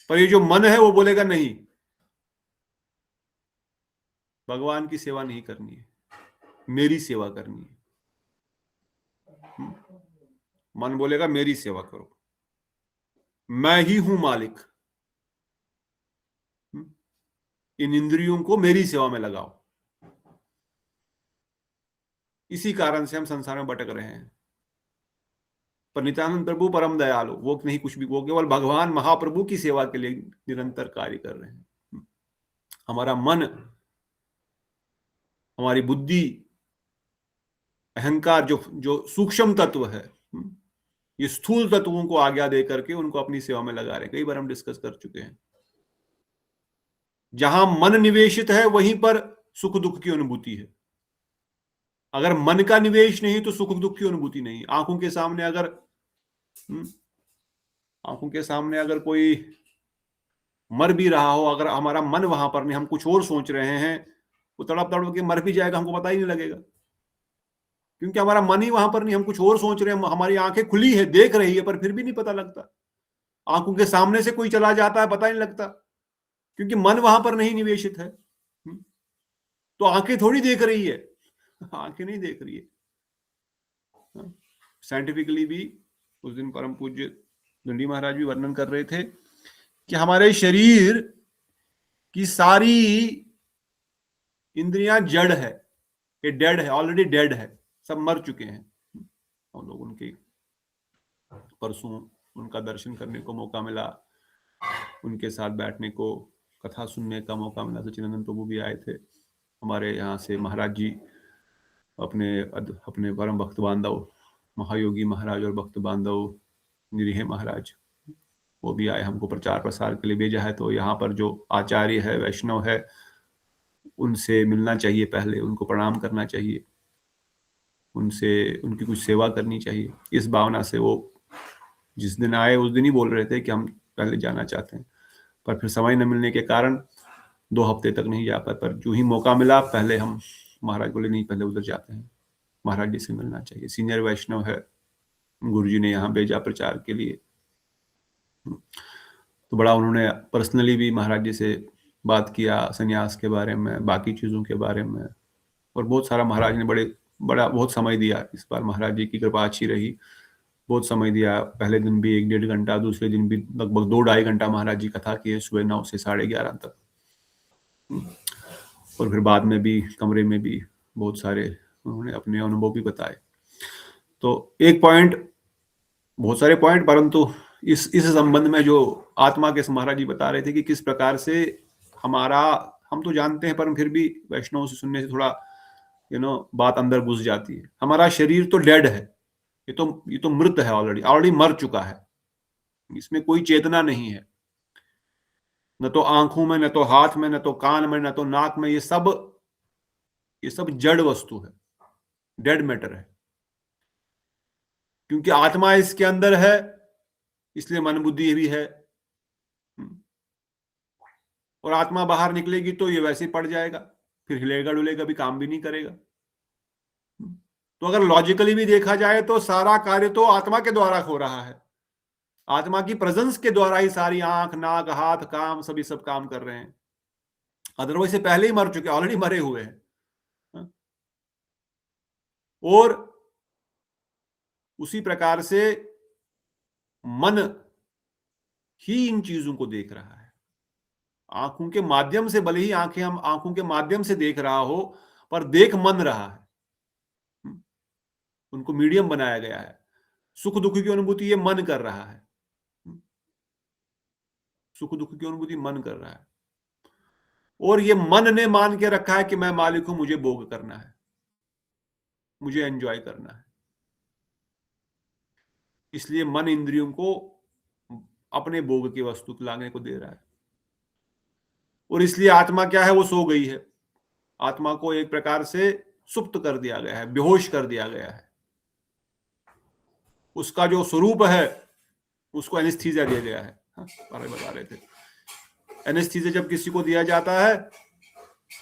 पर ये जो मन है वो बोलेगा नहीं, भगवान की सेवा नहीं करनी है, मेरी सेवा करनी है। मन बोलेगा मेरी सेवा करो, मैं ही हूं मालिक, इन इंद्रियों को मेरी सेवा में लगाओ। इसी कारण से हम संसार में भटक रहे हैं। पर नित्यानंद प्रभु परम दयालु, वो नहीं कुछ भी, वो केवल भगवान महाप्रभु की सेवा के लिए निरंतर कार्य कर रहे हैं। हमारा मन, हमारी बुद्धि, अहंकार, जो जो सूक्ष्म तत्व है, ये स्थूल तत्वों को आज्ञा दे करके उनको अपनी सेवा में लगा रहे हैं। कई बार हम डिस्कस कर चुके हैं। जहां मन निवेशित है वहीं पर सुख दुख की अनुभूति है। अगर मन का निवेश नहीं तो सुख दुख की अनुभूति नहीं। आंखों के सामने अगर कोई मर भी रहा हो, अगर हमारा मन वहां पर नहीं, हम कुछ और सोच रहे हैं, वो तड़प तड़प के मर भी जाएगा, हमको पता ही नहीं लगेगा, क्योंकि हमारा मन ही वहां पर नहीं, हम कुछ और सोच रहे हैं। हमारी आंखें खुली है, देख रही है, पर फिर भी नहीं पता लगता। आंखों के सामने से कोई चला जाता है, पता नहीं लगता, क्योंकि मन वहां पर नहीं निवेशित है। तो आंखें थोड़ी देख रही है, आंखें नहीं देख रही है। साइंटिफिकली भी उस दिन परम पूज्य दंडी महाराज भी वर्णन कर रहे थे कि हमारे शरीर की सारी इंद्रियां जड़ है, ये डेड है, ऑलरेडी डेड है, सब मर चुके हैं। हम लोग उनके परसों उनका दर्शन करने को मौका मिला, उनके साथ बैठने को, कथा सुनने का मौका मिला। सच्चिदानंद प्रभु भी आए थे हमारे यहाँ से, महाराज जी अपने परम भक्त बांधव महायोगी महाराज और भक्त बांधव निरीह महाराज, वो भी आए, हमको प्रचार प्रसार के लिए भेजा है। तो यहाँ पर जो आचार्य है, वैष्णव है, उनसे मिलना चाहिए, पहले उनको प्रणाम करना चाहिए, उनसे उनकी कुछ सेवा करनी चाहिए। इस भावना से वो जिस दिन आए उस दिन ही बोल रहे थे कि हम पहले जाना चाहते हैं, पर फिर समय न मिलने के कारण 2 हफ्ते तक नहीं जा पाए। पर जो ही मौका मिला, पहले हम महाराज बोले नहीं, पहले उधर जाते हैं, महाराज जी से मिलना चाहिए। सीनियर वैष्णव है, गुरु जी ने यहाँ भेजा प्रचार के लिए। तो बड़ा उन्होंने पर्सनली भी महाराज जी से बात किया, संन्यास के बारे में, बाकी चीज़ों के बारे में, और बहुत सारा महाराज ने बहुत समय दिया। इस बार महाराज जी की कृपा अच्छी रही, बहुत समय दिया। पहले दिन भी 1-1.5 घंटा, दूसरे दिन भी लगभग 2-2.5 घंटा महाराज जी कथा किए, सुबह 9 से 11:30 तक। और फिर बाद में भी कमरे में भी बहुत सारे उन्होंने अपने अनुभव भी बताए। तो एक पॉइंट, बहुत सारे पॉइंट, परंतु इस संबंध में जो आत्मा के महाराज जी बता रहे थे कि किस प्रकार से हम तो जानते हैं, पर फिर भी वैष्णव से सुनने से थोड़ा बात अंदर घुस जाती है। हमारा शरीर तो डेड है, ये तो मृत है, ऑलरेडी मर चुका है। इसमें कोई चेतना नहीं है, न तो आंखों में, न तो हाथ में, न तो कान में, न तो नाक में। ये सब जड़ वस्तु है, डेड मैटर है। क्योंकि आत्मा इसके अंदर है, इसलिए मन बुद्धि भी है। और आत्मा बाहर निकलेगी तो ये वैसे ही पड़ जाएगा, फिर हिलेगा डुलेगा भी, काम भी नहीं करेगा। तो अगर लॉजिकली भी देखा जाए तो सारा कार्य तो आत्मा के द्वारा हो रहा है, आत्मा की प्रेजेंस के द्वारा ही सारी आंख, नाक, हाथ, काम, सभी सब काम कर रहे हैं। अदरवाइज से पहले ही मर चुके, ऑलरेडी मरे हुए हैं। और उसी प्रकार से मन ही इन चीजों को देख रहा है। आंखों के माध्यम से, भले ही हम आंखों के माध्यम से देख रहा हो, पर देख मन रहा है। उनको मीडियम बनाया गया है। सुख दुख की अनुभूति ये मन कर रहा है, सुख दुख की अनुभूति मन कर रहा है। और ये मन ने मान के रखा है कि मैं मालिक हूं, मुझे भोग करना है, मुझे एंजॉय करना है। इसलिए मन इंद्रियों को अपने भोग की वस्तु लाने को दे रहा है। और इसलिए आत्मा क्या है, वो सो गई है। आत्मा को एक प्रकार से सुप्त कर दिया गया है, बेहोश कर दिया गया है। उसका जो स्वरूप है उसको एनेस्थीसिया दिया गया है। बता रहे थे, एनेस्थीसिया जब किसी को दिया जाता है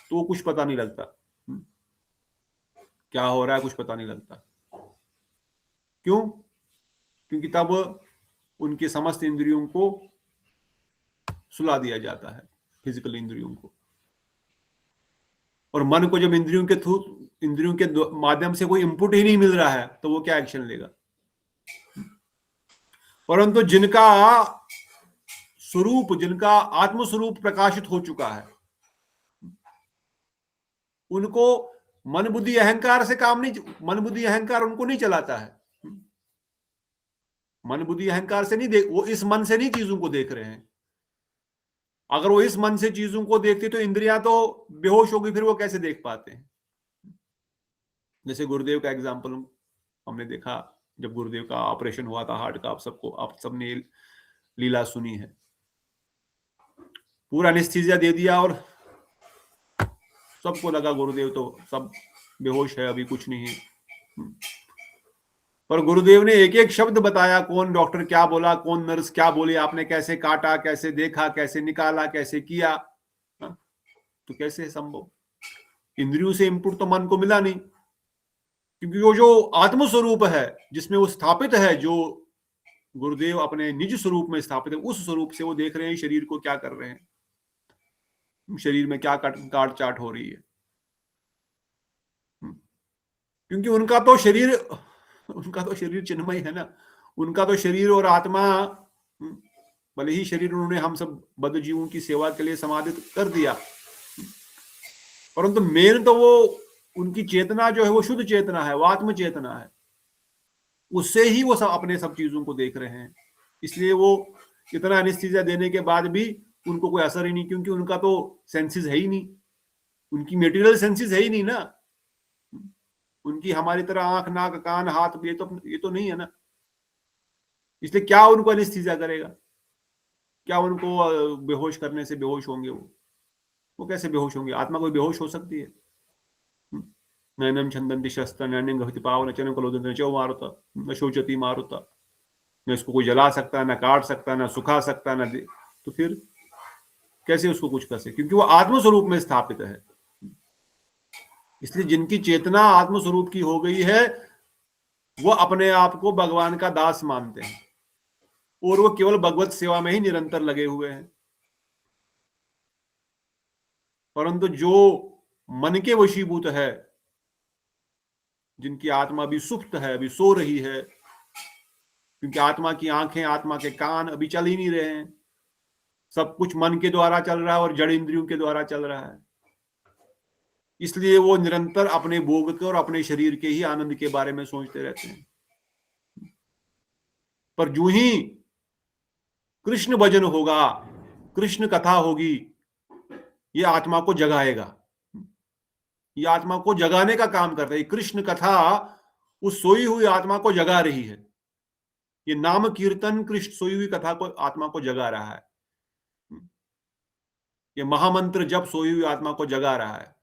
तो कुछ पता नहीं लगता, क्या हो रहा है कुछ पता नहीं लगता। क्यों? क्योंकि तब उनके समस्त इंद्रियों को सुला दिया जाता है, फिजिकल इंद्रियों को। और मन को जब इंद्रियों के माध्यम से कोई इंपुट ही नहीं मिल रहा है तो वो क्या एक्शन लेगा? परंतु जिनका स्वरूप, जिनका आत्म स्वरूप प्रकाशित हो चुका है, उनको मन बुद्धि अहंकार से काम नहीं, मन बुद्धि अहंकार उनको नहीं चलाता है। मन बुद्धि अहंकार से नहीं देख, वो इस मन से नहीं चीजों को देख रहे हैं। अगर वो इस मन से चीजों को देखते तो इंद्रियां तो बेहोश होगी, फिर वो कैसे देख पाते हैं? जैसे गुरुदेव का एग्जाम्पल हमने देखा, जब गुरुदेव का ऑपरेशन हुआ था हार्ट का, आप सबने लीला सुनी है। पूरा एनेस्थीसिया दे दिया और सबको लगा गुरुदेव तो सब बेहोश है, अभी कुछ नहीं है। पर गुरुदेव ने एक एक शब्द बताया, कौन डॉक्टर क्या बोला, कौन नर्स क्या बोली, आपने कैसे काटा, कैसे देखा, कैसे निकाला, कैसे किया। तो कैसे संभव? इंद्रियों से इनपुट तो मन को मिला नहीं, क्योंकि वो जो आत्म स्वरूप है जिसमें वो स्थापित है, जो गुरुदेव अपने निज स्वरूप में स्थापित है, उस स्वरूप से वो देख रहे हैं शरीर को क्या कर रहे हैं, शरीर में क्या काट चाट हो रही है। क्योंकि उनका तो शरीर चिन्मय है ना, उनका तो शरीर और आत्मा, भले ही शरीर उन्होंने हम सब बद्ध जीवों की सेवा के लिए समाधित कर दिया, परंतु मेन तो वो उनकी चेतना जो है वो शुद्ध चेतना है, वो आत्म चेतना है। उससे ही वो सब अपने सब चीजों को देख रहे हैं। इसलिए वो इतना एनेस्थीसिया देने के बाद भी उनको कोई असर ही नहीं, क्योंकि उनका तो सेंसेस है ही नहीं, उनकी मेटीरियल सेंसेस है ही नहीं ना। उनकी हमारी तरह आंख, नाक, कान, हाथ, ये तो नहीं है ना। इसलिए क्या उनको एनेस्थीसिया करेगा? क्या उनको बेहोश करने से बेहोश होंगे? वो कैसे बेहोश होंगे? आत्मा कोई बेहोश हो सकती है? नैनम छंदंति शस्त्र नैनं गहति पावन चन कलोदन चौ मारुता न शोचती मारुता। न इसको कोई जला सकता, न काट सकता, न सुखा सकता, न तो फिर कैसे उसको कुछ कर सकते? क्योंकि वो आत्म स्वरूप में स्थापित है। इसलिए जिनकी चेतना आत्म स्वरूप की हो गई है वो अपने आप को भगवान का दास मानते हैं और वो केवल भगवत सेवा में ही निरंतर लगे हुए हैं। परंतु जो मन के वशीभूत है, जिनकी आत्मा अभी सुप्त है, अभी सो रही है, क्योंकि आत्मा की आंखें, आत्मा के कान अभी चल ही नहीं रहे हैं, सब कुछ मन के द्वारा चल रहा है और जड़ इंद्रियों के द्वारा चल रहा है। इसलिए वो निरंतर अपने भोग के और अपने शरीर के ही आनंद के बारे में सोचते रहते हैं। पर जो ही कृष्ण भजन होगा, कृष्ण कथा होगी, ये आत्मा को जगाएगा, ये आत्मा को जगाने का काम करता है। कृष्ण कथा उस सोई हुई आत्मा को जगा रही है। ये नाम कीर्तन कृष्ण सोई हुई कथा को, आत्मा को जगा रहा है। ये महामंत्र जब सोई हुई आत्मा को जगा रहा है।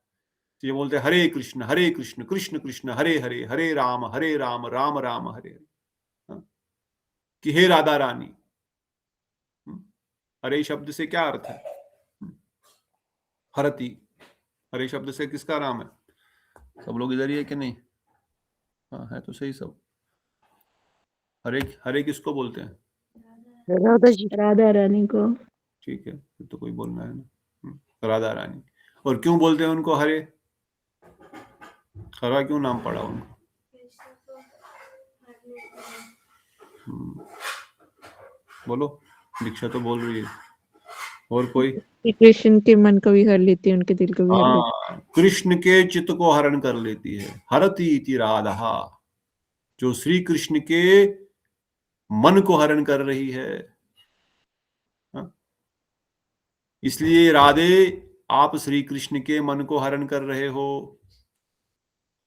ये बोलते हरे कृष्ण कृष्ण कृष्ण हरे हरे, हरे राम राम राम हरे हरे। कि हे राधा रानी, हरे शब्द से क्या अर्थ है? हरती, हरे शब्द से किसका नाम है? सब लोग इधर ही है कि नहीं? हाँ है तो सही सब। हरे हरे किसको बोलते हैं? राधा रानी को। ठीक है, फिर तो कोई बोलना है ना, राधा रानी। और क्यों बोलते हैं उनको हरे? हरा क्यों नाम पड़ा उनको? बोलो, दीक्षा तो बोल रही है। और कोई? कृष्ण के मन को भी हर लेती है, उनके दिल को भी हर लेती है। कृष्ण के चित्त को हरण कर लेती है। हरती इति राधा, जो श्री कृष्ण के मन को हरण कर रही है। इसलिए राधे, आप श्री कृष्ण के मन को हरण कर रहे हो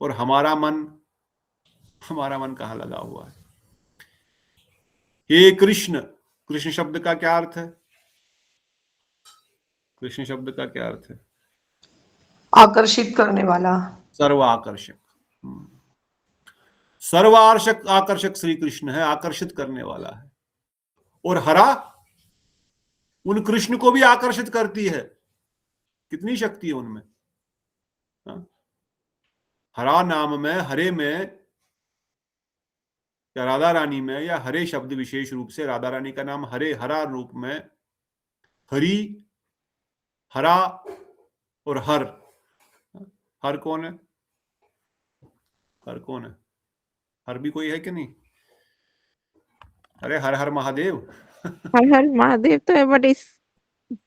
और हमारा मन कहाँ लगा हुआ है? हे कृष्ण, कृष्ण शब्द का क्या अर्थ है? कृष्ण शब्द का क्या अर्थ है? आकर्षित करने वाला। सर्वाकर्षक। सर्वाकर्षक आकर्षक श्री कृष्ण है, आकर्षित करने वाला है। और हरा उन कृष्ण को भी आकर्षित करती है। कितनी शक्ति है उनमें। हाँ? हरा नाम में, हरे में या राधा रानी में, या हरे शब्द विशेष रूप से राधा रानी का नाम हरे, हरा रूप में हरी, हरा और हर। हर कौन है? हर कौन है? हर भी कोई है कि नहीं? अरे हर हर महादेव। हर हर महादेव तो है, बट इस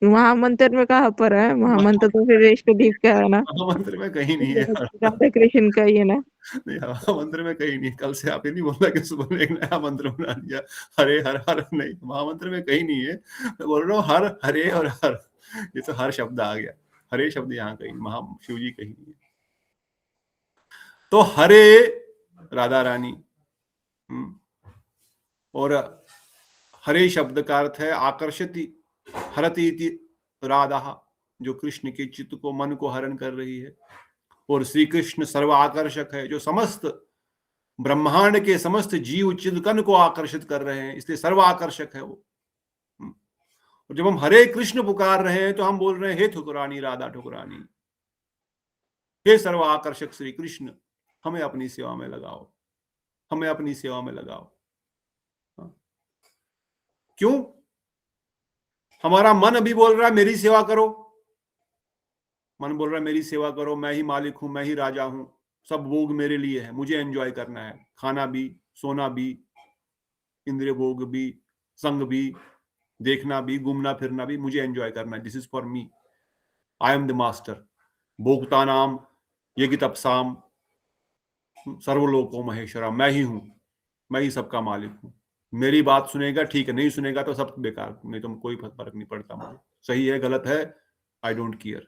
महामंत्र में कहाँ पर है? महामंत्र तो फिर इष्टदीप का है ना, मंत्र में कहीं नहीं है। राधा कृष्ण का ही है ना। नहीं, मंत्र में कहीं नहीं। कल से आप ये नहीं बोलना कि सुबह में एक नया मंत्र बना दिया, हरे हर हर। नहीं, महामंत्र में कहीं नहीं है। मैं बोल रहा हूँ हर, हरे और हर। ये तो हर शब्द आ गया, हरे शब्द यहाँ कहीं, महा शिव जी कहीं नहीं है। तो हरे राधा रानी, और हरे शब्द का अर्थ है आकर्षति, हरति इति राधा, जो कृष्ण के चित्त को, मन को हरण कर रही है। और श्री कृष्ण सर्व आकर्षक है, जो समस्त ब्रह्मांड के समस्त जीव चिंतन को आकर्षित कर रहे हैं, इसलिए सर्व आकर्षक है वो। और जब हम हरे कृष्ण पुकार रहे हैं तो हम बोल रहे हैं हे ठुकरानी राधा ठुकरानी, हे सर्व आकर्षक श्री कृष्ण, हमें अपनी सेवा में लगाओ, हमें अपनी सेवा में लगाओ। क्यों? हमारा मन अभी बोल रहा है मेरी सेवा करो, मन बोल रहा है मेरी सेवा करो, मैं ही मालिक हूं, मैं ही राजा हूं, सब भोग मेरे लिए है, मुझे एंजॉय करना है, खाना भी, सोना भी, इंद्रिय भोग भी, संग भी, देखना भी, घूमना फिरना भी, मुझे एंजॉय करना है। This is for me, I am the master, भोक्ता नाम ये तपसाम सर्वलोको महेश्वरा, मैं ही हूं, मैं ही सबका मालिक हूं। मेरी बात सुनेगा ठीक है, नहीं सुनेगा तो सब बेकार, नहीं तो कोई फर्क नहीं पड़ता मुझे, सही है गलत है आई डोंट केयर।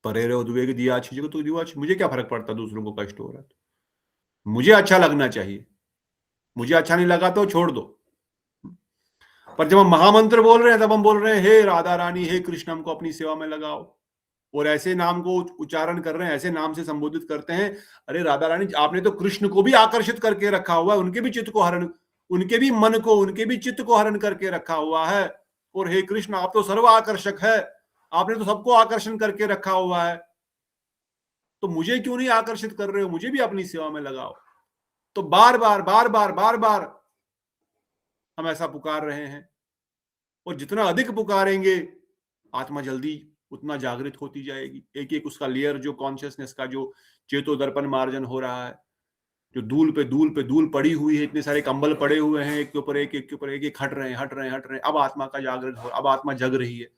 परेरे उद्वेग दिया चीज को तो दिया, मुझे क्या फर्क पड़ता दूसरों को कष्ट हो रहा है, मुझे अच्छा लगना चाहिए, मुझे अच्छा नहीं लगा तो छोड़ दो। पर जब हम महामंत्र बोल रहे हैं तब हम बोल रहे हैं हे राधा रानी, हे कृष्ण, हमको अपनी सेवा में लगाओ। और ऐसे नाम को उच्चारण कर रहे हैं, ऐसे नाम से संबोधित करते हैं, अरे राधा रानी आपने तो कृष्ण को भी आकर्षित करके रखा हुआ है, उनके भी चित्त को हरण, उनके भी मन को, उनके भी चित्त को हरण करके रखा हुआ है। और हे कृष्ण आप तो सर्व आकर्षक है, आपने तो सबको आकर्षण करके रखा हुआ है, तो मुझे क्यों नहीं आकर्षित कर रहे हो, मुझे भी अपनी सेवा में लगाओ। तो बार बार बार बार बार बार हम ऐसा पुकार रहे हैं। और जितना अधिक पुकारेंगे आत्मा जल्दी उतना जागृत होती जाएगी। एक एक उसका लेयर, जो कॉन्शियसनेस का जो चेतो दर्पण मार्जन हो रहा है, जो धूल पे धूल पे धूल पड़ी हुई है, इतने सारे कंबल पड़े हुए हैं, एक के ऊपर एक, एक के ऊपर एक, हट रहे हैं हट रहे हैं हट रहे हैं। अब आत्मा का जागृत हो, अब आत्मा जग रही है,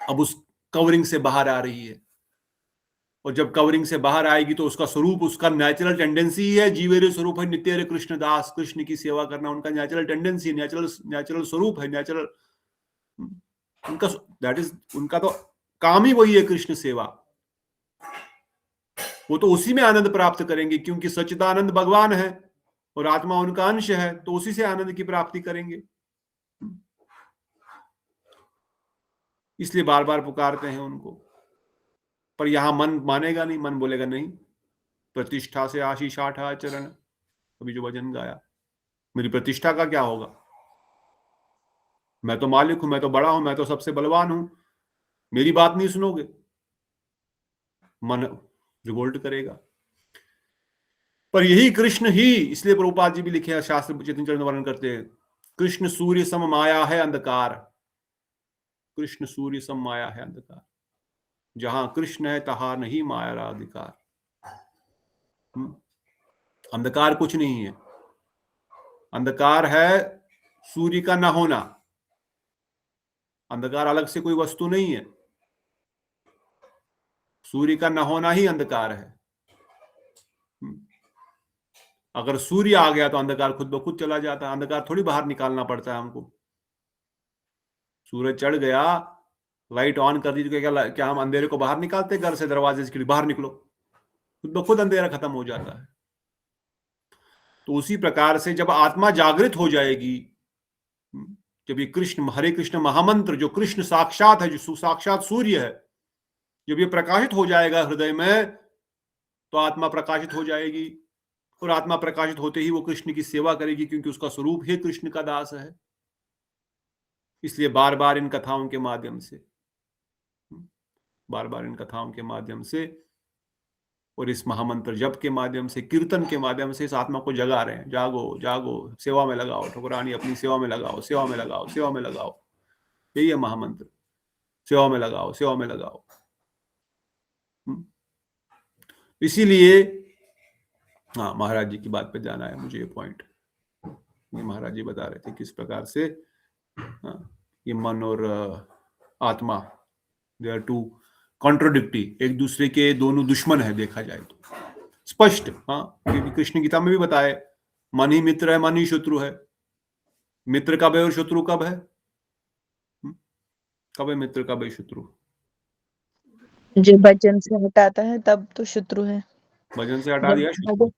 अब उस कवरिंग से बाहर आ रही है। और जब कवरिंग से बाहर आएगी तो उसका स्वरूप, उसका नेचुरल टेंडेंसी है, जीवेरे स्वरूप है नित्य कृष्ण दास, कृष्ण की सेवा करना उनका नेचुरल टेंडेंसी, नेचुरल स्वरूप है, नेचुरल उनका, दैट इज उनका तो काम ही वही है, कृष्ण सेवा। वो तो उसी में आनंद प्राप्त करेंगे, क्योंकि सच्चिदानंद भगवान है और आत्मा उनका अंश है, तो उसी से आनंद की प्राप्ति करेंगे। इसलिए बार बार पुकारते हैं उनको। पर यहां मन मानेगा नहीं, मन बोलेगा नहीं, प्रतिष्ठा से आशीष आठा आचरण, अभी जो भजन गाया, मेरी प्रतिष्ठा का क्या होगा, मैं तो मालिक हूं, मैं तो बड़ा हूं, मैं तो सबसे बलवान हूं, मेरी बात नहीं सुनोगे, मन रिवोल्ट करेगा। पर यही कृष्ण ही, इसलिए प्रभुपाद जी भी लिखे हैं, शास्त्र चेतन चरण वर्णन करते हैं, कृष्ण सूर्य सम माया है अंधकार, कृष्ण सूर्य सम माया है अंधकार, जहां कृष्ण है तहां नहीं माया अधिकार। अंधकार कुछ नहीं है, अंधकार है सूर्य का न होना, अंधकार अलग से कोई वस्तु नहीं है, सूर्य का न होना ही अंधकार है। अगर सूर्य आ गया तो अंधकार खुद ब खुद चला जाता है, अंधकार थोड़ी बाहर निकालना पड़ता है हमको। सूरज चढ़ गया, लाइट ऑन कर दी, क्या हम अंधेरे को बाहर निकालते घर से, दरवाजे से, बाहर निकलो, खुद ब खुद अंधेरा खत्म हो जाता है। तो उसी प्रकार से जब आत्मा जागृत हो जाएगी, जब ये कृष्ण, हरे कृष्ण महामंत्र, जो कृष्ण साक्षात है, जो साक्षात सूर्य है, जब ये प्रकाशित हो जाएगा हृदय में तो आत्मा प्रकाशित हो जाएगी, और आत्मा प्रकाशित होते ही वो कृष्ण की सेवा करेगी, क्योंकि उसका स्वरूप ही कृष्ण का दास है। इसलिए बार बार इन कथाओं के माध्यम से, बार बार इन कथाओं के माध्यम से और इस महामंत्र जप के माध्यम से, कीर्तन के माध्यम से इस आत्मा को जगा रहे हैं। जागो जागो, सेवा में लगाओ ठकुरानी, अपनी सेवा में लगाओ, सेवा में लगाओ, सेवा में लगाओ। यही है महामंत्र, सेवा में लगाओ, सेवा में लगाओ। इसीलिए हाँ, महाराज जी की बात पे जाना है मुझे, ये पॉइंट ये महाराज जी बता रहे थे किस प्रकार से ये मन और आत्मा, दे आर टू कॉन्ट्रोडिक्टी, एक दूसरे के दोनों दुश्मन है देखा जाए तो स्पष्ट। हाँ, क्योंकि कृष्ण गीता में भी बताए, मन ही मित्र है, मन ही शत्रु है। मित्र कब है और शत्रु कब है? कब है मित्र, कब है शत्रु? जो भजन से हटाता है तब तो शत्रु है। भजन से हटा दिया शत्रु,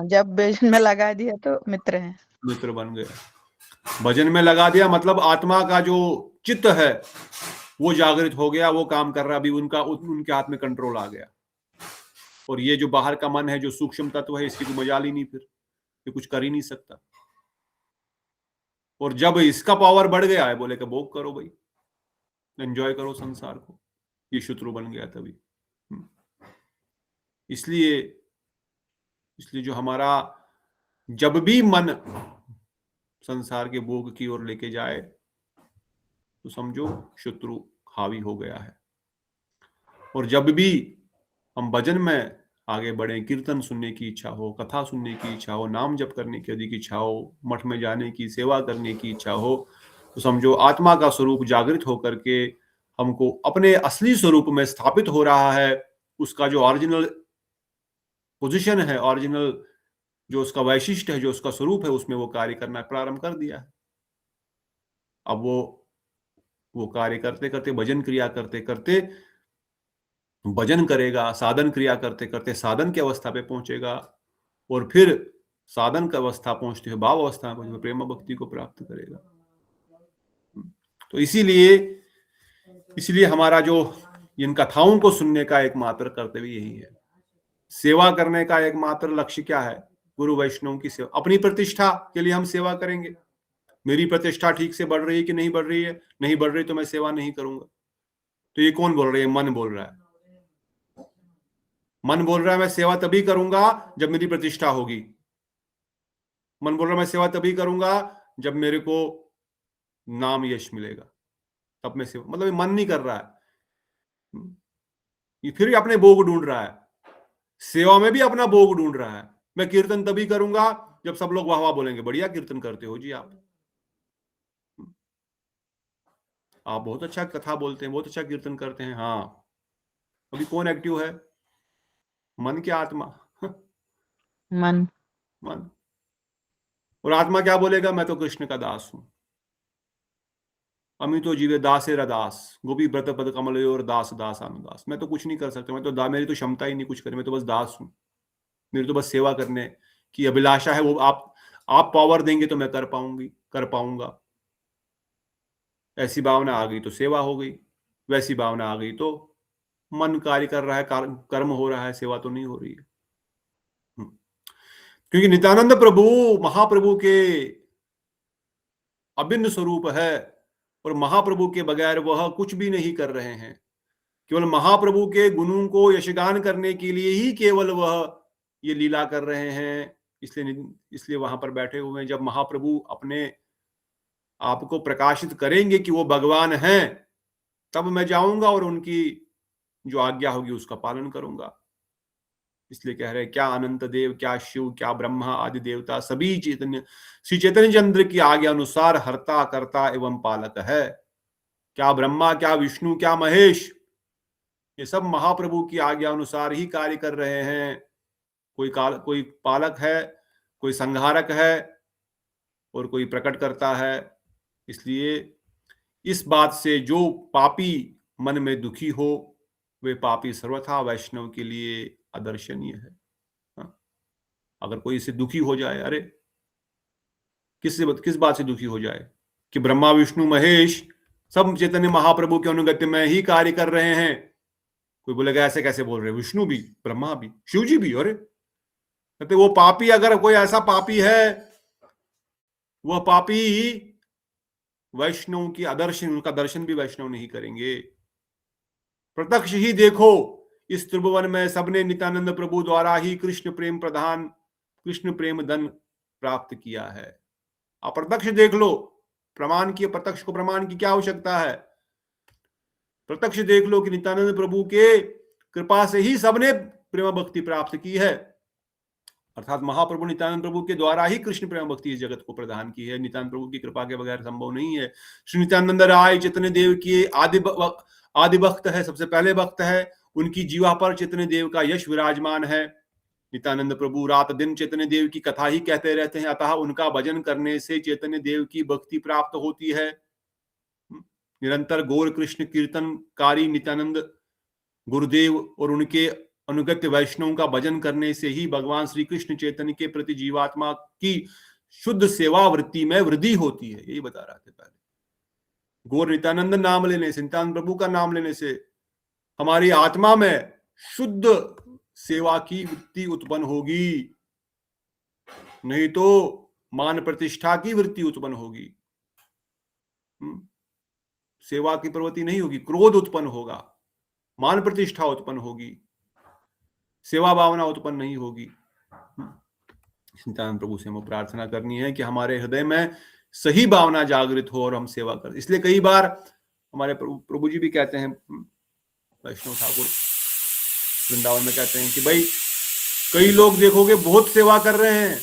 जब भजन में लगा दिया तो मित्र है, मित्र बन गया। भजन में लगा दिया मतलब आत्मा का जो चित्त है वो जागृत हो गया, वो काम कर रहा, अभी उनके हाथ में कंट्रोल आ गया। और ये जो बाहर का मन है, जो सूक्ष्म तत्व है, इसकी तो मजाल ही नहीं, फिर ये कुछ कर ही नहीं सकता। और जब इसका पावर बढ़ गया है, बोले कि भोग करो भाई, एंजॉय करो संसार को, ये शत्रु बन गया तभी। इसलिए जो हमारा जब भी मन संसार के भोग की ओर लेके जाए तो समझो शत्रु हावी हो गया है। और जब भी हम भजन में आगे बढ़े, कीर्तन सुनने की इच्छा हो, कथा सुनने की इच्छा हो, नाम जप करने की अधिक इच्छा हो, मठ में जाने की, सेवा करने की इच्छा हो, तो समझो आत्मा का स्वरूप जागृत होकर के हमको अपने असली स्वरूप में स्थापित हो रहा है। उसका जो ओरिजिनल पोजीशन है, ओरिजिनल जो उसका वैशिष्ट है, जो उसका स्वरूप है, उसमें वो कार्य करना प्रारंभ कर दिया है। अब वो कार्य करते करते, भजन क्रिया करते करते भजन करेगा, साधन क्रिया करते करते साधन की अवस्था पे पहुंचेगा, और फिर साधन की अवस्था पहुंचते हुए भाव अवस्था में पहुंचते प्रेम भक्ति को प्राप्त करेगा। तो इसीलिए हमारा जो इन कथाओं को सुनने का एकमात्र कर्तव्य यही है। सेवा करने का एकमात्र लक्ष्य क्या है? गुरु वैष्णव की सेवा। अपनी प्रतिष्ठा के लिए हम सेवा करेंगे। मेरी प्रतिष्ठा ठीक से बढ़ रही है कि नहीं बढ़ रही है? नहीं बढ़ रही तो मैं सेवा नहीं करूंगा। तो ये कौन बोल रहा है? मन बोल रहा है। मन बोल रहा है मैं सेवा तभी करूंगा जब मेरी प्रतिष्ठा होगी। मन बोल रहा है मैं सेवा तभी करूंगा जब मेरे को नाम यश मिलेगा, तब मैं सेवा। मतलब ये मन नहीं कर रहा है, ये फिर अपने भोग ढूंढ रहा है। सेवा में भी अपना भोग ढूंढ रहा है। मैं कीर्तन तभी करूंगा जब सब लोग वाह वाह बोलेंगे, बढ़िया कीर्तन करते हो जी आप बहुत अच्छा कथा बोलते हैं, बहुत अच्छा कीर्तन करते हैं। हाँ, अभी कौन एक्टिव है? मन क्या आत्मा? मन। और आत्मा क्या बोलेगा? मैं तो कृष्ण का दास हूं। अमितो जीवे दासे रदास, गोपी व्रत पद कमल और दास दास अनुदास। मैं तो कुछ नहीं कर सकता, मैं तो मेरी तो क्षमता ही नहीं कुछ करने, मैं तो बस दास हूं। मेरी तो बस सेवा करने की अभिलाषा है। वो आप पावर देंगे तो मैं कर पाऊंगा। ऐसी भावना आ गई तो सेवा हो गई, वैसी भावना आ गई तो मन कार्य कर रहा है, कर्म हो रहा है, सेवा तो नहीं हो रही है। क्योंकि नित्यानंद प्रभु महाप्रभु के अभिन्न स्वरूप है, और महाप्रभु के बगैर वह कुछ भी नहीं कर रहे हैं। केवल महाप्रभु के गुणों को यशगान करने के लिए ही केवल वह ये लीला कर रहे हैं। इसलिए वहां पर बैठे हुए हैं। जब महाप्रभु अपने आपको प्रकाशित करेंगे कि वो भगवान हैं, तब मैं जाऊंगा और उनकी जो आज्ञा होगी उसका पालन करूंगा। इसलिए कह रहे हैं क्या अनंत देव, क्या शिव, क्या ब्रह्मा आदि देवता सभी चैतन्य श्री चैतन्य चंद्र की आज्ञा अनुसार हरता करता एवं पालक है। क्या ब्रह्मा, क्या विष्णु, क्या महेश, ये सब महाप्रभु की आज्ञा अनुसार ही कार्य कर रहे हैं। कोई पालक है, कोई संहारक है, और कोई प्रकट करता है। इसलिए इस बात से जो पापी मन में दुखी हो, वे पापी सर्वथा वैष्णव के लिए अदर्शनीय है। अगर कोई इससे दुखी हो जाए, अरे किस बात से दुखी हो जाए कि ब्रह्मा विष्णु महेश सब चैतन्य महाप्रभु के अनुगत्य में ही कार्य कर रहे हैं, कोई बोलेगा ऐसे कैसे बोल रहे, विष्णु भी, ब्रह्मा भी, शिव जी भी? अरे कहते वो पापी, अगर कोई ऐसा पापी है, वह पापी वैष्णव की आदर्शन, उनका दर्शन भी वैष्णव नहीं करेंगे। प्रत्यक्ष ही देखो, इस त्रिभुवन में सबने नित्यानंद प्रभु द्वारा ही कृष्ण प्रेम प्रधान, कृष्ण प्रेम धन प्राप्त किया है। आप प्रत्यक्ष देख लो, प्रमाण की, प्रत्यक्ष को प्रमाण की क्या आवश्यकता है? प्रत्यक्ष देख लो कि नित्यानंद प्रभु के कृपा से ही सबने प्रेम भक्ति प्राप्त की है, अर्थात महाप्रभु नित्यानंद प्रभु के द्वारा ही कृष्ण प्रेम भक्ति इस जगत को प्रदान की है। नित्यानंद प्रभु की कृपा के बगैर संभव नहीं है। श्री नित्यानंद राय चैतन्य देव की आदि भक्त है, सबसे पहले भक्त है। उनकी जीवा पर चैतन्य देव का यश विराजमान है। नित्यानंद प्रभु रात दिन चैतन्य देव की कथा ही कहते रहते हैं, अतः उनका भजन करने से चैतन्य देव की भक्ति प्राप्त होती है। निरंतर गौर कृष्ण कीर्तनकारी नित्यानंद गुरुदेव और उनके अनुगत्य वैष्णव का भजन करने से ही भगवान श्री कृष्ण चैतन्य के प्रति जीवात्मा की शुद्ध सेवा वृत्ति में वृद्धि होती है। यही बता रहे थे पहले। गौर नित्यानंद नाम लेने से, नित्यानंद प्रभु का नाम लेने से हमारी आत्मा में शुद्ध सेवा की वृत्ति उत्पन्न होगी, नहीं तो मान प्रतिष्ठा की वृत्ति उत्पन्न होगी। सेवा की प्रवृत्ति नहीं होगी, क्रोध उत्पन्न होगा, मान प्रतिष्ठा उत्पन्न होगी, सेवा भावना उत्पन्न नहीं होगी। नित्यानंद प्रभु से हमें प्रार्थना करनी है कि हमारे हृदय में सही भावना जागृत हो और हम सेवा करें। इसलिए कई बार हमारे प्रभु जी भी कहते हैं, वैष्णव ठाकुर वृंदावन में कहते हैं कि भाई कई लोग देखोगे बहुत सेवा कर रहे हैं,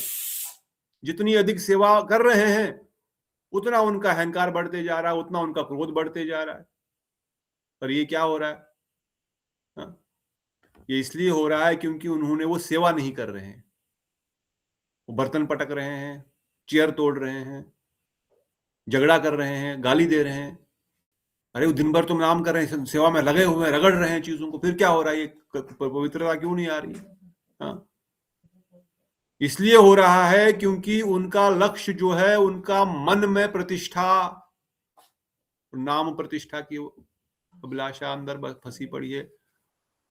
जितनी अधिक सेवा कर रहे हैं उतना उनका अहंकार बढ़ते जा रहा है, उतना उनका क्रोध बढ़ते जा रहा है। पर ये क्या हो रहा है? हाँ? ये इसलिए हो रहा है क्योंकि उन्होंने वो सेवा नहीं कर रहे हैं। वो बर्तन पटक रहे हैं, चेयर तोड़ रहे हैं, झगड़ा कर रहे हैं, गाली दे रहे हैं। अरे वो दिन भर तुम नाम कर रहे हैं, सेवा में लगे हुए हैं, रगड़ रहे हैं चीजों को, फिर क्या हो रहा है? ये पवित्रता क्यों नहीं आ रही? हाँ, इसलिए हो रहा है क्योंकि उनका लक्ष्य जो है, उनका मन में प्रतिष्ठा, नाम प्रतिष्ठा की अभिलाषा अंदर फंसी पड़ी है।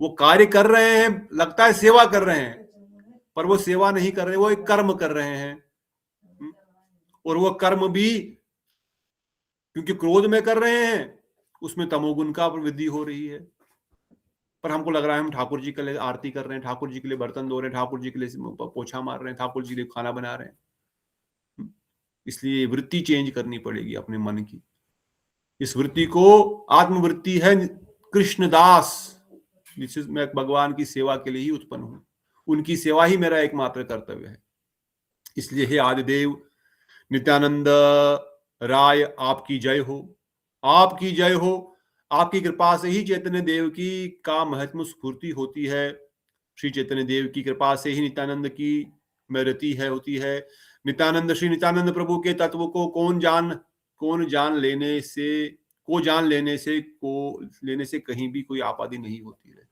वो कार्य कर रहे हैं, लगता है सेवा कर रहे हैं, पर वो सेवा नहीं कर रहे, वो एक कर्म कर रहे हैं। और वो कर्म भी क्योंकि क्रोध में कर रहे हैं, उसमें तमोगुण का वृद्धि हो रही है। पर हमको लग रहा है हम ठाकुर जी के लिए आरती कर रहे हैं, ठाकुर जी के लिए बर्तन धो रहे हैं, ठाकुर जी के लिए पोछा मार रहे हैं, ठाकुर जी के लिए खाना बना रहे हैं। इसलिए वृत्ति चेंज करनी पड़ेगी अपने मन की। इस वृत्ति को आत्मवृत्ति है कृष्णदास, जिसमें मैं भगवान की सेवा के लिए ही उत्पन्न हूं, उनकी सेवा ही मेरा एकमात्र कर्तव्य है। इसलिए हे आदिदेव नित्यानंद राय, आपकी जय हो, आपकी जय हो। आपकी कृपा से ही चैतन्य देव की का महत्व स्फूर्ति होती है। श्री चैतन्य देव की कृपा से ही नित्यानंद की मृति है होती है। नित्यानंद, श्री नित्यानंद प्रभु के तत्व को जान लेने से कहीं भी कोई आपदा नहीं होती रहती,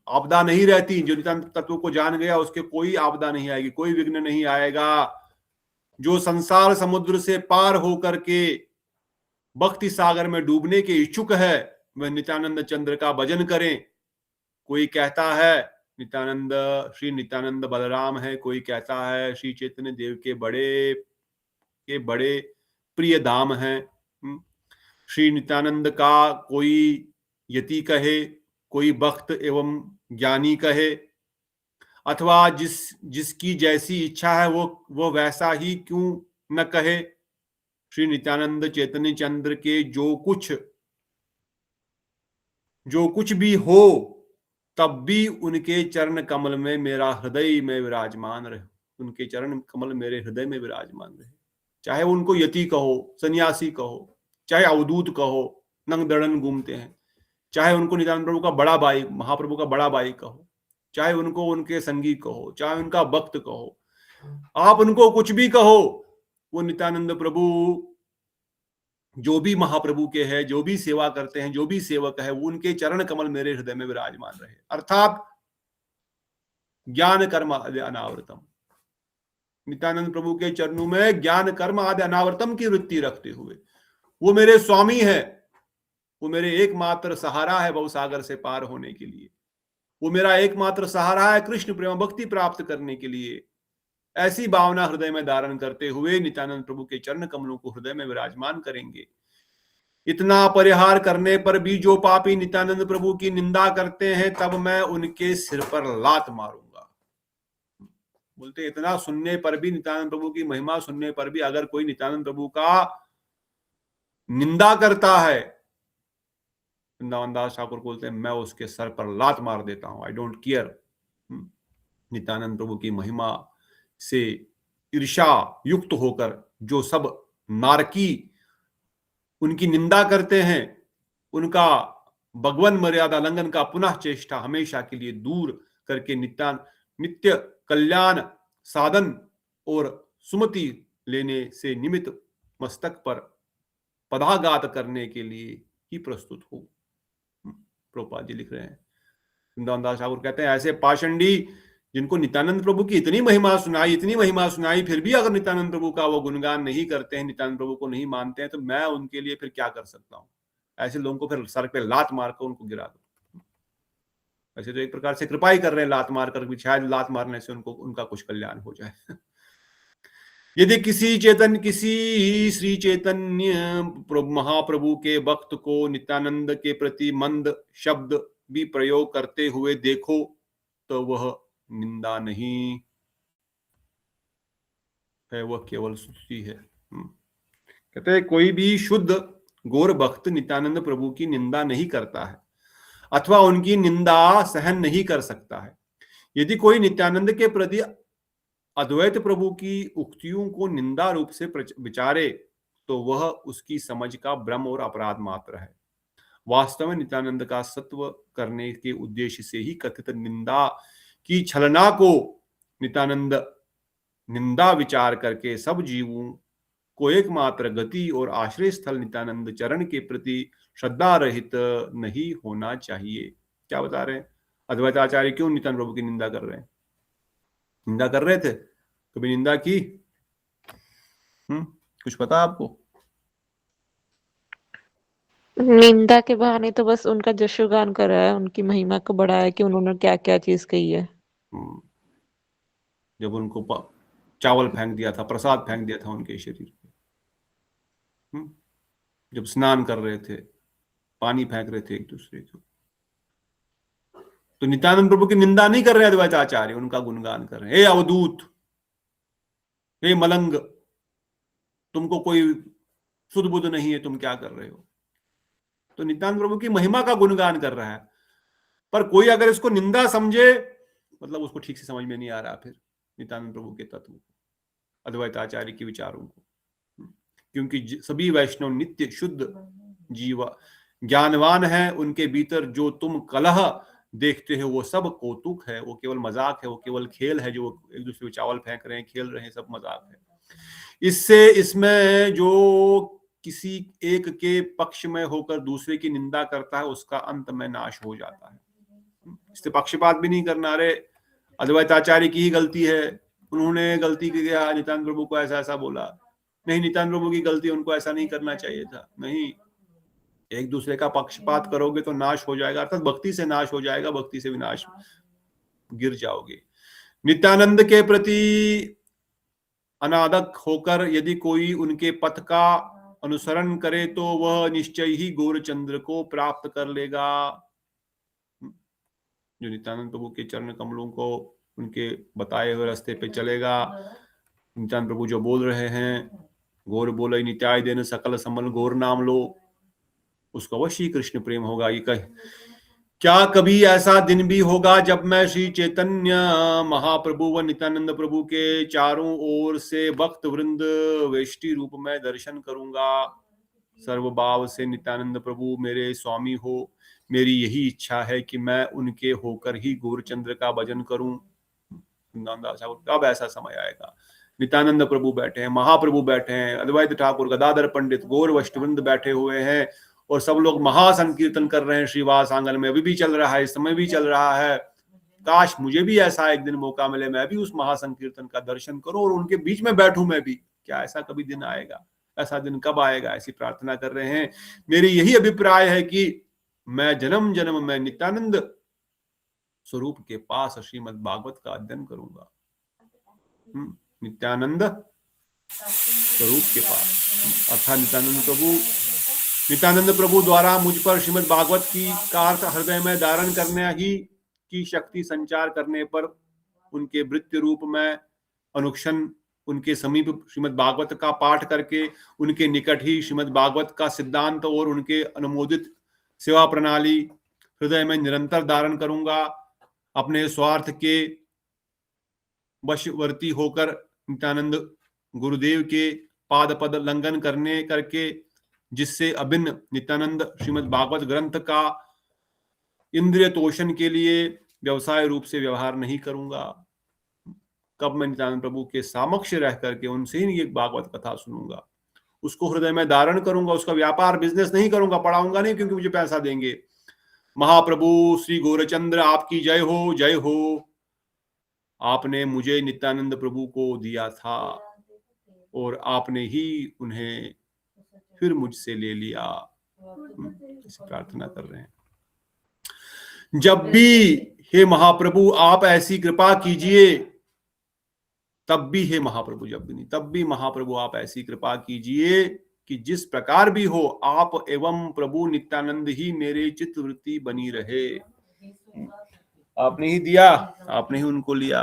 आपदा नहीं रहती। जो नित्यानंद तत्व को जान गया उसके कोई आपदा नहीं आएगी, कोई विघ्न नहीं आएगा। जो संसार समुद्र से पार होकर के भक्ति सागर में डूबने के इच्छुक है, वह नित्यानंद चंद्र का भजन करें। कोई कहता है नित्यानंद, श्री नित्यानंद बलराम है, कोई कहता है श्री चैतन्य देव के बड़े प्रिय धाम है। श्री नित्यानंद का कोई यति कहे, कोई भक्त एवं ज्ञानी कहे, अथवा जिसकी जैसी इच्छा है वो वैसा ही क्यों न कहे। श्री नित्यानंद चैतन्य चंद्र के जो कुछ भी हो, तब भी उनके चरण कमल में मेरा हृदय में विराजमान रहे, उनके चरण कमल मेरे हृदय में विराजमान रहे। चाहे उनको यति कहो, सन्यासी कहो, चाहे अवधूत कहो, नंग दड़न घूमते हैं, चाहे उनको नित्यानंद प्रभु का बड़ा भाई, महाप्रभु का बड़ा भाई कहो, चाहे उनको उनके संगी कहो, चाहे उनका भक्त कहो, आप उनको कुछ भी कहो, वो नित्यानंद प्रभु जो भी महाप्रभु के हैं, जो भी सेवा करते हैं, जो भी सेवक है, वो उनके चरण कमल मेरे हृदय में विराजमान रहे। अर्थात ज्ञान कर्म आदि अनावृतम, नित्यानंद प्रभु के चरणों में ज्ञान कर्म आदि अनावृतम की वृत्ति रखते हुए, वो मेरे स्वामी है, वो मेरे एकमात्र सहारा है भव सागर से पार होने के लिए, वो मेरा एकमात्र सहारा है कृष्ण प्रेम भक्ति प्राप्त करने के लिए। ऐसी भावना हृदय में धारण करते हुए नित्यानंद प्रभु के चरण कमलों को हृदय में विराजमान करेंगे। इतना परिहार करने पर भी जो पापी नित्यानंद प्रभु की निंदा करते हैं, तब मैं उनके सिर पर लात मारूंगा। बोलते इतना सुनने पर भी, नित्यानंद प्रभु की महिमा सुनने पर भी अगर कोई नित्यानंद प्रभु का निंदा करता है, वृंदावन दास ठाकुर बोलते हैं मैं उसके सर पर लात मार देता हूं, आई डोंट केयर। नित्यानंद प्रभु की महिमा से ईर्ष्या युक्त होकर जो सब नारकी उनकी निंदा करते हैं, उनका भगवन मर्यादा लंघन का पुनः चेष्टा हमेशा के लिए दूर करके नित्य कल्याण साधन और सुमति लेने से निमित्त मस्तक पर पदाघात करने के लिए ही प्रस्तुत हो। प्रभुपाद जी लिख रहे हैं, वृंदावन दास ठाकुर कहते हैं ऐसे पाषंडी जिनको नित्यानंद प्रभु की इतनी महिमा सुनाई, फिर भी अगर नित्यानंद प्रभु का वो गुणगान नहीं करते हैं, नित्यानंद प्रभु को नहीं मानते हैं, तो मैं उनके लिए फिर क्या कर सकता हूं। ऐसे लोगों को फिर सर पे लात मारकर उनको गिरा दो। ऐसे तो एक प्रकार से कृपा ही कर रहे हैं लात मारकर, भी शायद लात मारने से उनका कुछ कल्याण हो जाए। यदि किसी श्री चैतन्य महाप्रभु के भक्त को नित्यानंद के प्रति मंद शब्द भी प्रयोग करते हुए देखो, तो वह निंदा नहीं है, वह केवल स्तुति है। कहते हैं कोई भी शुद्ध गौर भक्त नित्यानंद प्रभु की निंदा नहीं करता है अथवा उनकी निंदा सहन नहीं कर सकता है। यदि कोई नित्यानंद के प्रति अद्वैत प्रभु की उक्तियों को निंदा रूप से विचारे, तो वह उसकी समझ का भ्रम और अपराध मात्र है। वास्तव में नित्यानंद का सत्व करने के उद्देश्य से ही कथित निंदा की छलना को नित्यानंद निंदा विचार करके सब जीवों को एकमात्र गति और आश्रय स्थल नित्यानंद चरण के प्रति श्रद्धा रहित नहीं होना चाहिए। क्या बता रहे हैं अद्वैत आचार्य, क्यों नित्यानंद प्रभु की निंदा कर रहे हैं? निंदा कर रहे थे, कभी निंदा की? कुछ पता आपको? निंदा के बहाने तो बस उनका जशोगान कर रहा है, उनकी महिमा को बढ़ाया कि उन्होंने क्या क्या चीज कही है। जब उनको चावल फेंक दिया था, प्रसाद फेंक दिया था उनके शरीर पे, जब स्नान कर रहे थे, पानी फेंक रहे थे एक दूसरे को, तो नित्यानंद प्रभु की निंदा नहीं कर रहे अद्वैत आचार्य, उनका गुणगान कर रहे हैं। हे अवधूत, हे मलंग, तुमको कोई सुध बुध नहीं है, तुम क्या कर रहे हो? तो नित्यानंद प्रभु की महिमा का गुणगान कर रहा है। पर कोई अगर इसको निंदा समझे, मतलब उसको ठीक से समझ में नहीं आ रहा फिर नित्यानंद प्रभु के तत्व को, अद्वैत आचार्य के विचारों को। क्योंकि सभी वैष्णव नित्य शुद्ध जीव ज्ञानवान है, उनके भीतर जो तुम कलह देखते हो वो सब कौतुक है, वो केवल मजाक है, वो केवल खेल है, जो एक दूसरे को चावल फेंक रहे हैं, खेल रहे हैं, सब मजाक है। इसमें जो किसी एक के पक्ष में होकर दूसरे की निंदा करता है, उसका अंत में नाश हो जाता है। इससे पक्षपात भी नहीं करना, अरे अद्वैत आचार्य की ही गलती है, उन्होंने गलती किया, नित्यानंद प्रभु को ऐसा ऐसा बोला। नहीं, नित्यानंद प्रभु की गलती, उनको ऐसा नहीं करना चाहिए था। नहीं, एक दूसरे का पक्षपात करोगे तो नाश हो जाएगा, अर्थात भक्ति से नाश हो जाएगा, भक्ति से विनाश गिर जाओगे। नित्यानंद के प्रति अनादक होकर यदि कोई उनके पथ का अनुसरण करे, तो वह निश्चय ही गौरचंद्र को प्राप्त कर लेगा। जो नित्यानंद प्रभु के चरण कमलों को उनके बताए हुए रास्ते पे चलेगा, नित्यानंद प्रभु जो बोल रहे हैं, गौर बोले नित्याय देन सकल समल गौर नाम लो, उसको अवश्य कृष्ण प्रेम होगा। ये कहे क्या कभी ऐसा दिन भी होगा जब मैं श्री चैतन्य महाप्रभु व नित्यानंद प्रभु के चारों ओर से भक्त वृंद वेष्टि रूप में दर्शन करूंगा? सर्वभाव से नित्यानंद प्रभु मेरे स्वामी हो, मेरी यही इच्छा है कि मैं उनके होकर ही गौरचंद्र का भजन करूं। कब ऐसा समय आएगा? नित्यानंद प्रभु बैठे हैं, महाप्रभु बैठे हैं, अद्वैत ठाकुर, गदाधर पंडित, गौर वैष्णववृंद बैठे हुए हैं, और सब लोग महासंकीर्तन कर रहे हैं श्रीवास आंगन में। अभी भी चल रहा है, इस समय भी चल रहा है। काश मुझे भी ऐसा एक दिन मौका मिले, मैं भी उस महासंकीर्तन का दर्शन करूं और उनके बीच में बैठूं मैं भी। क्या ऐसा कभी दिन आएगा? ऐसा दिन कब आएगा, ऐसी प्रार्थना कर रहे हैं। मेरी यही अभिप्राय है कि मैं जन्म जन्म में नित्यानंद स्वरूप के पास श्रीमद् भागवत का अध्ययन करूंगा। नित्यानंद स्वरूप के पास अर्थात नित्यानंद प्रभु द्वारा मुझ पर श्रीमद् भागवत की का अर्थ हृदय में धारण करने ही की शक्ति संचार करने पर उनके वृत्ति रूप में अनुक्षण उनके समीप श्रीमद् भागवत का पाठ करके उनके निकट ही श्रीमद् भागवत का सिद्धांत और उनके अनुमोदित सेवा प्रणाली हृदय में निरंतर धारण करूंगा। अपने स्वार्थ के वशवर्ती होकर नित्यानंद गुरुदेव के पाद पद लंघन करके जिससे अभिन्न नित्यानंद श्रीमद् भागवत ग्रंथ का इंद्रिय तोषण के लिए व्यवसाय रूप से व्यवहार नहीं करूंगा। कब मैं नित्यानंद प्रभु के सामक्ष रह करके उनसे ही एक भागवत कथा सुनूंगा, उसको हृदय में धारण करूंगा, उसका व्यापार बिजनेस नहीं करूंगा, पढ़ाऊंगा नहीं क्योंकि मुझे पैसा देंगे। महाप्रभु श्री गौरचंद्र आपकी जय हो, जय हो। आपने मुझे नित्यानंद प्रभु को दिया था और आपने ही उन्हें फिर मुझसे ले लिया। इसे प्रार्थना कर रहे हैं। जब भी हे महाप्रभु आप ऐसी कृपा कीजिए, तब भी हे महाप्रभु, जब भी नहीं तब भी महाप्रभु आप ऐसी कृपा कीजिए कि जिस प्रकार भी हो आप एवं प्रभु नित्यानंद ही मेरे चित्तवृत्ति बनी रहे। आपने ही दिया, आपने ही उनको लिया,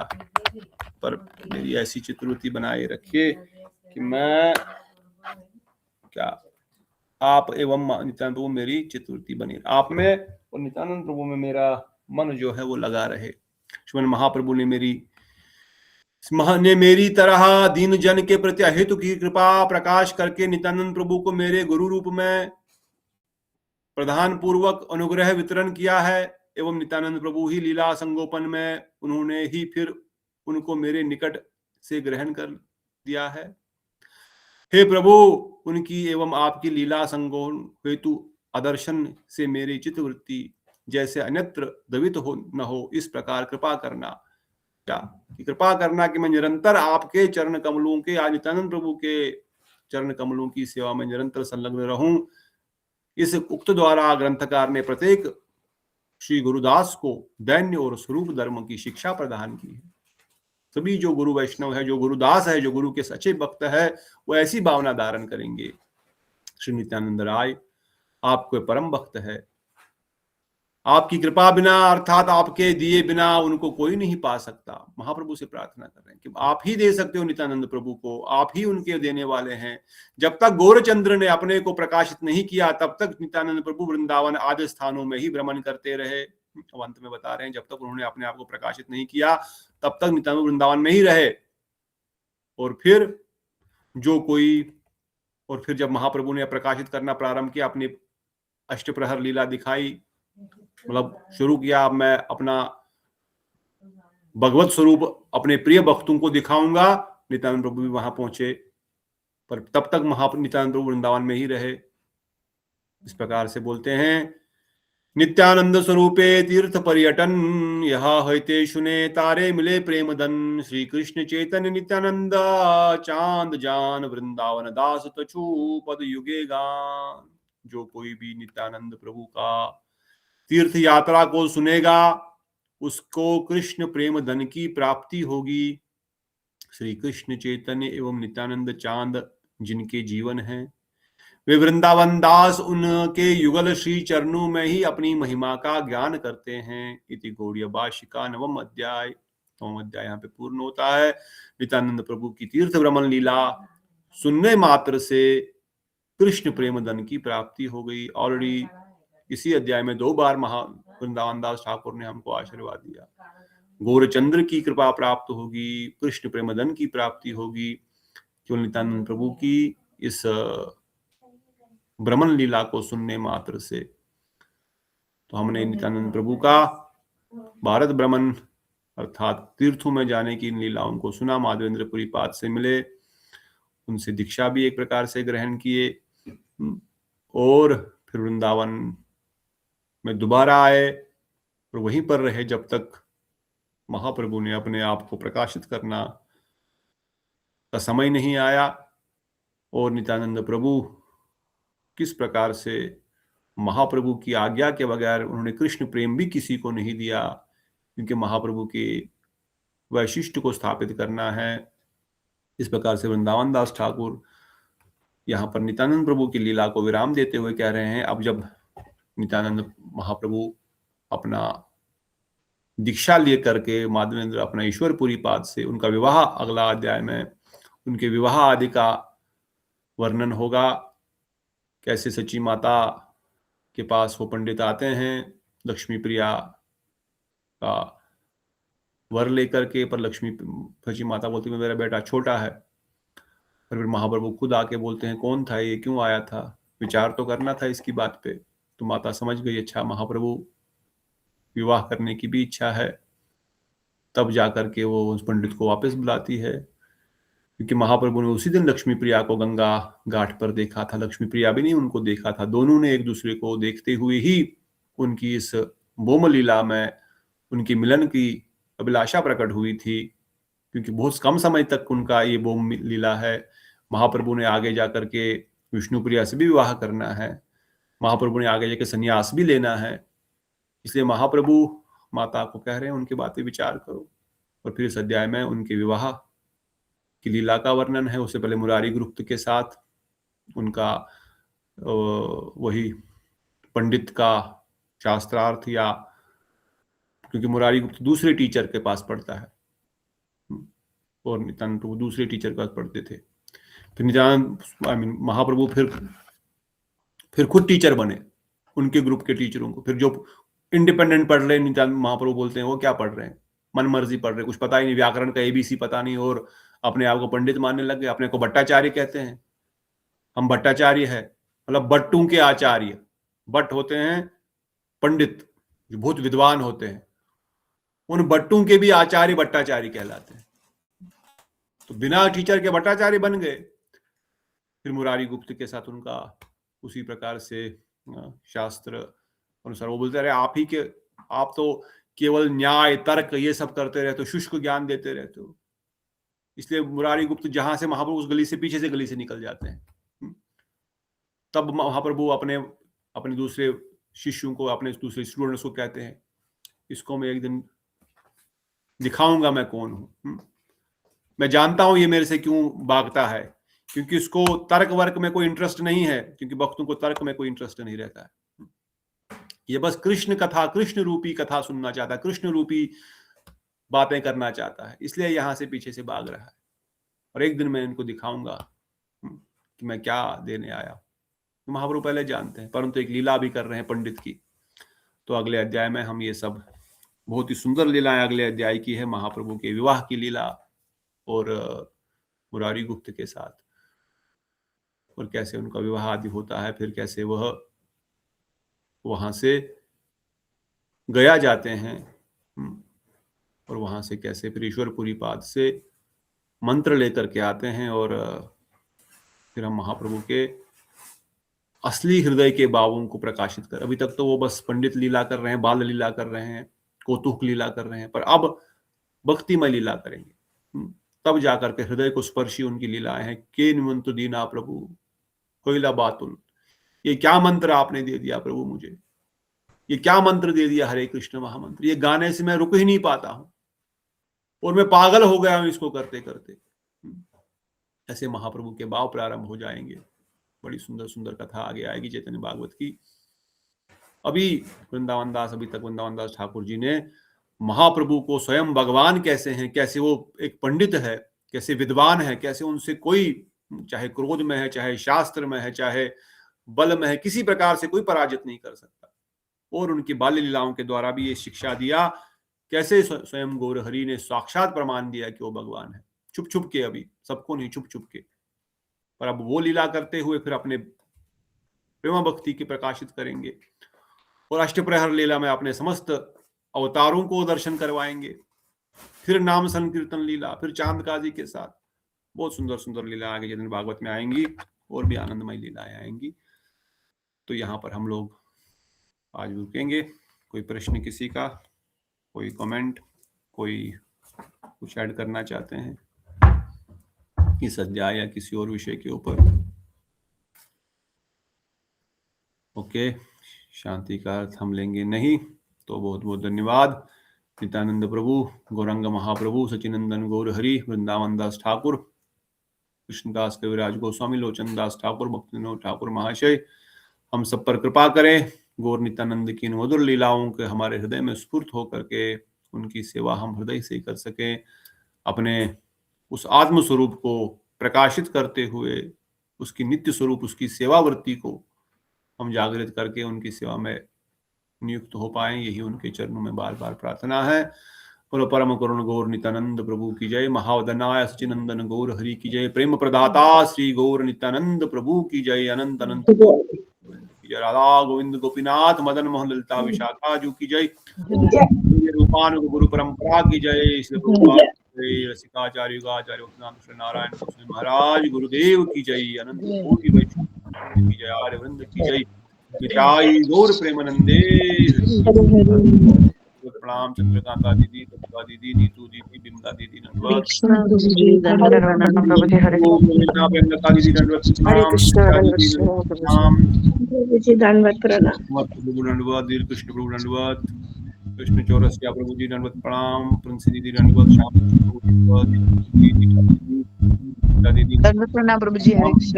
पर मेरी ऐसी चित्तवृत्ति बनाए रखिए कि मैं क्या आप एवं नित्यानंद प्रभु मेरी चित्तवृत्ति बनी, आप में और नित्यानंद प्रभु में मेरा मन जो है वो लगा रहे। श्रीमन महाप्रभु ने मेरी तरह दीन जन के प्रति अहेतु की कृपा प्रकाश करके नित्यानंद प्रभु को मेरे गुरु रूप में प्रधान पूर्वक अनुग्रह वितरण किया है एवं नित्यानंद प्रभु ही लीला संगोपन में उन्होंने ही फिर उनको मेरे निकट से ग्रहण कर दिया है। हे प्रभु, उनकी एवं आपकी लीला संगोपन हेतु आदर्शन से मेरी चित्तवृत्ति जैसे अन्यत्र द्रवित हो न हो, इस प्रकार कृपा करना। क्या कि कृपा करना कि मैं निरंतर आपके चरण कमलों के, आज नित्यानंद प्रभु के चरण कमलों की सेवा में निरंतर संलग्न रहूं। इस उक्त द्वारा ग्रंथकार ने प्रत्येक श्री गुरुदास को दैन्य और स्वरूप धर्म की शिक्षा प्रदान की है। सभी जो गुरु वैष्णव है, जो गुरुदास है, जो गुरु के सच्चे भक्त है, वो ऐसी भावना धारण करेंगे। श्री नित्यानंद राय आपके परम भक्त है, आपकी कृपा बिना अर्थात आपके दिए बिना उनको कोई नहीं पा सकता। महाप्रभु से प्रार्थना कर रहे हैं कि आप ही दे सकते हो नित्यानंद प्रभु को, आप ही उनके देने वाले हैं। जब तक गौरचंद्र ने अपने को प्रकाशित नहीं किया तब तक नित्यानंद प्रभु वृंदावन आदि स्थानों में ही भ्रमण करते रहे। अंत में बता रहे हैं जब तक उन्होंने अपने आप को प्रकाशित नहीं किया तब तक नित्यानंद वृंदावन में ही रहे। और फिर जब महाप्रभु ने प्रकाशित करना प्रारंभ किया, अपनी अष्टप्रहर लीला दिखाई, मतलब शुरू किया, अब मैं अपना भगवत स्वरूप अपने प्रिय भक्तों को दिखाऊंगा। नित्यानंद प्रभु भी वहां पहुंचे, पर तब तक नित्यानंद प्रभु वृंदावन में ही रहे। इस प्रकार से बोलते हैं, नित्यानंद स्वरूपे तीर्थ पर्यटन यह हईते शुने तारे मिले प्रेम धन। श्री कृष्ण चैतन्य नित्यानंद चांद जान वृंदावन दास तछु पद युगे गान। जो कोई भी नित्यानंद प्रभु का तीर्थ यात्रा को सुनेगा उसको कृष्ण प्रेम धन की प्राप्ति होगी। श्री कृष्ण चैतन्य एवं नित्यानंद चांद जिनके जीवन हैं, वे वृंदावन दास उनके युगल श्री चरणों में ही अपनी महिमा का ज्ञान करते हैं। इति गौड़ीय भाष्यिका नवम अध्याय यहाँ पे पूर्ण होता है। नित्यानंद प्रभु की तीर्थ भ्रमण लीला सुनने मात्र से कृष्ण प्रेम धन की प्राप्ति हो गई। ऑलरेडी इसी अध्याय में 2 बार वृंदावन दास ठाकुर ने हमको आशीर्वाद दिया। गौरचंद्र की कृपा प्राप्त होगी, कृष्ण प्रेम धन की प्राप्ति होगी, केवल नित्यानंद प्रभु की इस भ्रमण लीला को सुनने मात्र से। तो हमने नित्यानंद प्रभु का भारत भ्रमण अर्थात तीर्थों में जाने की इन लीलाओं को सुना, माधवेंद्रपुरी पाद से मिले, उनसे दीक्षा भी एक प्रकार से ग्रहण किए और फिर वृंदावन में दोबारा आए और वहीं पर रहे जब तक महाप्रभु ने अपने आप को प्रकाशित करना का समय नहीं आया। और नित्यानंद प्रभु किस प्रकार से महाप्रभु की आज्ञा के बगैर उन्होंने कृष्ण प्रेम भी किसी को नहीं दिया, क्योंकि महाप्रभु के वैशिष्ट को स्थापित करना है। इस प्रकार से वृंदावन दास ठाकुर यहाँ पर नित्यानंद प्रभु की लीला को विराम देते हुए कह रहे हैं, अब जब नित्यानंद महाप्रभु अपना दीक्षा लिए करके माधवेंद्र अपना ईश्वरपुरी पाद से उनका विवाह, अगला अध्याय में उनके विवाह आदि का वर्णन होगा। कैसे सची माता के पास वो पंडित आते हैं लक्ष्मी प्रिया का वर लेकर के, पर सची माता बोलती है मेरा बेटा छोटा है। और फिर महाप्रभु खुद आके बोलते हैं कौन था ये, क्यों आया था, विचार तो करना था इसकी बात पे। तो माता समझ गई, अच्छा महाप्रभु विवाह करने की भी इच्छा है। तब जाकर के वो उस पंडित को वापस बुलाती है, क्योंकि महाप्रभु ने उसी दिन लक्ष्मी प्रिया को गंगा घाट पर देखा था। लक्ष्मी प्रिया भी नहीं उनको देखा था, दोनों ने एक दूसरे को देखते हुए ही उनकी इस बोम लीला में उनकी मिलन की अभिलाषा प्रकट हुई थी, क्योंकि बहुत कम समय तक उनका ये बोम लीला है। महाप्रभु ने आगे जाकर के विष्णु प्रिया से भी विवाह करना है, महाप्रभु ने आगे जाकर संन्यास भी लेना है। इसलिए महाप्रभु माता को कह रहे हैं उनकी बातें विचार करो। और फिर इस अध्याय में उनके विवाह की लीला का वर्णन है। उससे पहले मुरारी गुप्त के साथ उनका वही पंडित का शास्त्रार्थ, या क्योंकि मुरारी गुप्त दूसरे टीचर के पास पढ़ता है और नित्यानंद प्रभु दूसरे टीचर के पास पढ़ते थे। फिर नित्यानंद महाप्रभु फिर खुद टीचर बने उनके ग्रुप के टीचरों को। फिर जो इंडिपेंडेंट पढ़ रहे नित्यानंद महाप्रभु बोलते हैं वो क्या पढ़ रहे हैं, मन मर्जी पढ़ रहे, कुछ पता ही नहीं, व्याकरण का ABC पता नहीं, और अपने आप को पंडित मानने लग गए। अपने को भट्टाचार्य कहते हैं, हम भट्टाचार्य है, मतलब बट्टों के आचार्य। भट्ट होते हैं पंडित जो बहुत विद्वान होते हैं, उन बट्टों के भी आचार्य भट्टाचार्य कहलाते हैं। तो बिना टीचर के भट्टाचार्य बन गए। फिर मुरारी गुप्त के साथ उनका उसी प्रकार से शास्त्र अनुसार वो बोलते रहे आप तो केवल न्याय तर्क ये सब करते रहते हो, शुष्क ज्ञान देते रहते हो। इसलिए मुरारी गुप्त जहां से महाप्रभु उस गली से पीछे से गली से निकल जाते हैं। तब महाप्रभु अपने दूसरे शिष्यों को, अपने दूसरे स्टूडेंट्स को कहते हैं इसको मैं एक दिन दिखाऊंगा मैं कौन हूं। मैं जानता हूं ये मेरे से क्यों भागता है, क्योंकि उसको तर्क वर्क में कोई इंटरेस्ट नहीं है, क्योंकि भक्तों को तर्क में कोई इंटरेस्ट नहीं रहता है। ये बस कृष्ण कथा, कृष्ण रूपी कथा सुनना चाहता है, कृष्ण रूपी बातें करना चाहता है, इसलिए यहां से पीछे से भाग रहा है। और एक दिन मैं इनको दिखाऊंगा कि मैं क्या देने आया। तो महाप्रभु पहले जानते हैं, परंतु एक लीला भी कर रहे हैं पंडित की। तो अगले अध्याय में हम ये सब बहुत ही सुंदर लीलाएं अगले अध्याय की है, महाप्रभु के विवाह की लीला और मुरारी गुप्त के साथ, और कैसे उनका विवाह आदि होता है, फिर कैसे वह वहां से गया जाते हैं, और वहां से कैसे फिर ईश्वरपुरी पाद से मंत्र लेकर के आते हैं। और फिर हम महाप्रभु के असली हृदय के भावों को प्रकाशित कर, अभी तक तो वो बस पंडित लीला कर रहे हैं, बाल लीला कर रहे हैं, कौतुक लीला कर रहे हैं, पर अब भक्तिमय लीला करेंगे। तब जाकर के हृदय को स्पर्शी उनकी लीलाएं हैं। के निमंत दीना प्रभु कोयला बातुल, ये क्या मंत्र आपने दे दिया प्रभु मुझे, ये क्या मंत्र दे दिया हरे कृष्ण महामंत्र, ये गाने से मैं रुक ही नहीं पाता हूं और मैं पागल हो गया हूं इसको करते करते। ऐसे महाप्रभु के भाव प्रारंभ हो जाएंगे। बड़ी सुंदर सुंदर कथा आगे आएगी चैतन्य भागवत की। अभी तक वृंदावन दास ठाकुर जी ने महाप्रभु को स्वयं भगवान कैसे हैं, कैसे वो एक पंडित है, कैसे विद्वान है, कैसे उनसे कोई चाहे क्रोध में है, चाहे शास्त्र में है, चाहे बल में है, किसी प्रकार से कोई पराजित नहीं कर सकता। और उनकी बाल्य लीलाओं के द्वारा भी ये शिक्षा दिया, कैसे स्वयं गौरहरि ने साक्षात प्रमाण दिया कि वो भगवान है, छुप छुप के, अभी सबको नहीं, छुप छुप के, पर अब वो लीला करते हुए फिर अपने प्रेम भक्ति की प्रकाशित करेंगे। और अष्टप्रहर लीला में अपने समस्त अवतारों को दर्शन करवाएंगे। फिर नाम संकीर्तन लीला, फिर चांद काजी के साथ बहुत सुंदर सुंदर लीला आगे चैतन्य भागवत में आएंगी, और भी आनंदमय लीलाएं आएंगी। तो यहाँ पर हम लोग आज रुकेंगे। कोई प्रश्न किसी का, कोई कमेंट, कोई कुछ ऐड करना चाहते हैं इस अध्याय या किसी और विषय के ऊपर? ओके, शांति का अर्थ हम लेंगे नहीं, तो बहुत बहुत धन्यवाद। नित्यानंद प्रभु, गौरंग महाप्रभु, सचिनंदन गौर हरि, वृंदावन दास ठाकुर, कृष्णदास कविराज गोस्वामी, लोचन दास ठाकुर, भक्तिविनोद ठाकुर महाशय हम सब पर कृपा करें। गौर नित्यानंद की इन मधुर लीलाओं के हमारे हृदय में स्फुर्त होकर के उनकी सेवा हम हृदय से कर सकें, अपने उस आत्म स्वरूप को प्रकाशित करते हुए उसकी नित्य स्वरूप, उसकी सेवावृत्ति को हम जागृत करके उनकी सेवा में नियुक्त हो पाए, यही उनके चरणों में बार बार प्रार्थना है। बोलो परम करुण गौर नित्यानंद प्रभु की जय, महावदनाय सचिनंदन गौर हरि की जय, प्रेम प्रदाता श्री गौर नित्यानंद प्रभु की जय, अनंत अनंत की जय, राधा गोविंद गोपीनाथ मदन मोहन ललिता विशाखा जू की जय, रूपानुग गुरु परंपरा की जय, श्री प्रभुपाद की जय, रसिकाचार्य युगाचार्य कृष्ण नारायण कृष्ण महाराज गुरुदेव की जय, अनंत कोटि वैष्णव की जय, आर्य वृंद की जय, निताई गौर प्रेमानंदे। प्रणाम चंद्रकांता दीदी, कविता दीदी, नीतू दीदी, बिमला दीदी, नंदवत प्रेमलता दीदी, नंदवत हरे कृष्ण हरे कृष्ण प्रणाम, प्रभु जी दंडवत प्रणाम। प्रभु दंडवत, वीर कृष्ण प्रभु दंडवत, कृष्ण चौरसिया प्रभु जी दंडवत प्रणाम, प्रिंसी दीदी दंडवत, श्याम प्रभु दीदी दंडवत प्रणाम प्रभु जी, हरे कृष्ण।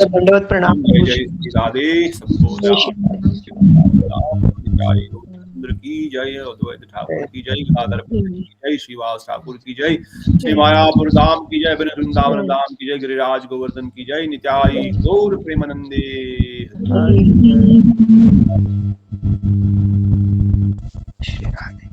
दंडवत प्रणाम जय प्रभु जय जी। श्री राधे, सबको इंद्र की जय, अद्वैत ठाकुर की जय, गाधर की जय, श्रीवास ठाकुर की जय, श्री मायापुर धाम की जय, वृंदावन धाम की जय, गिरिराज गोवर्धन की जय, नित्याई गौर प्रेमानंदे। श्री राधे।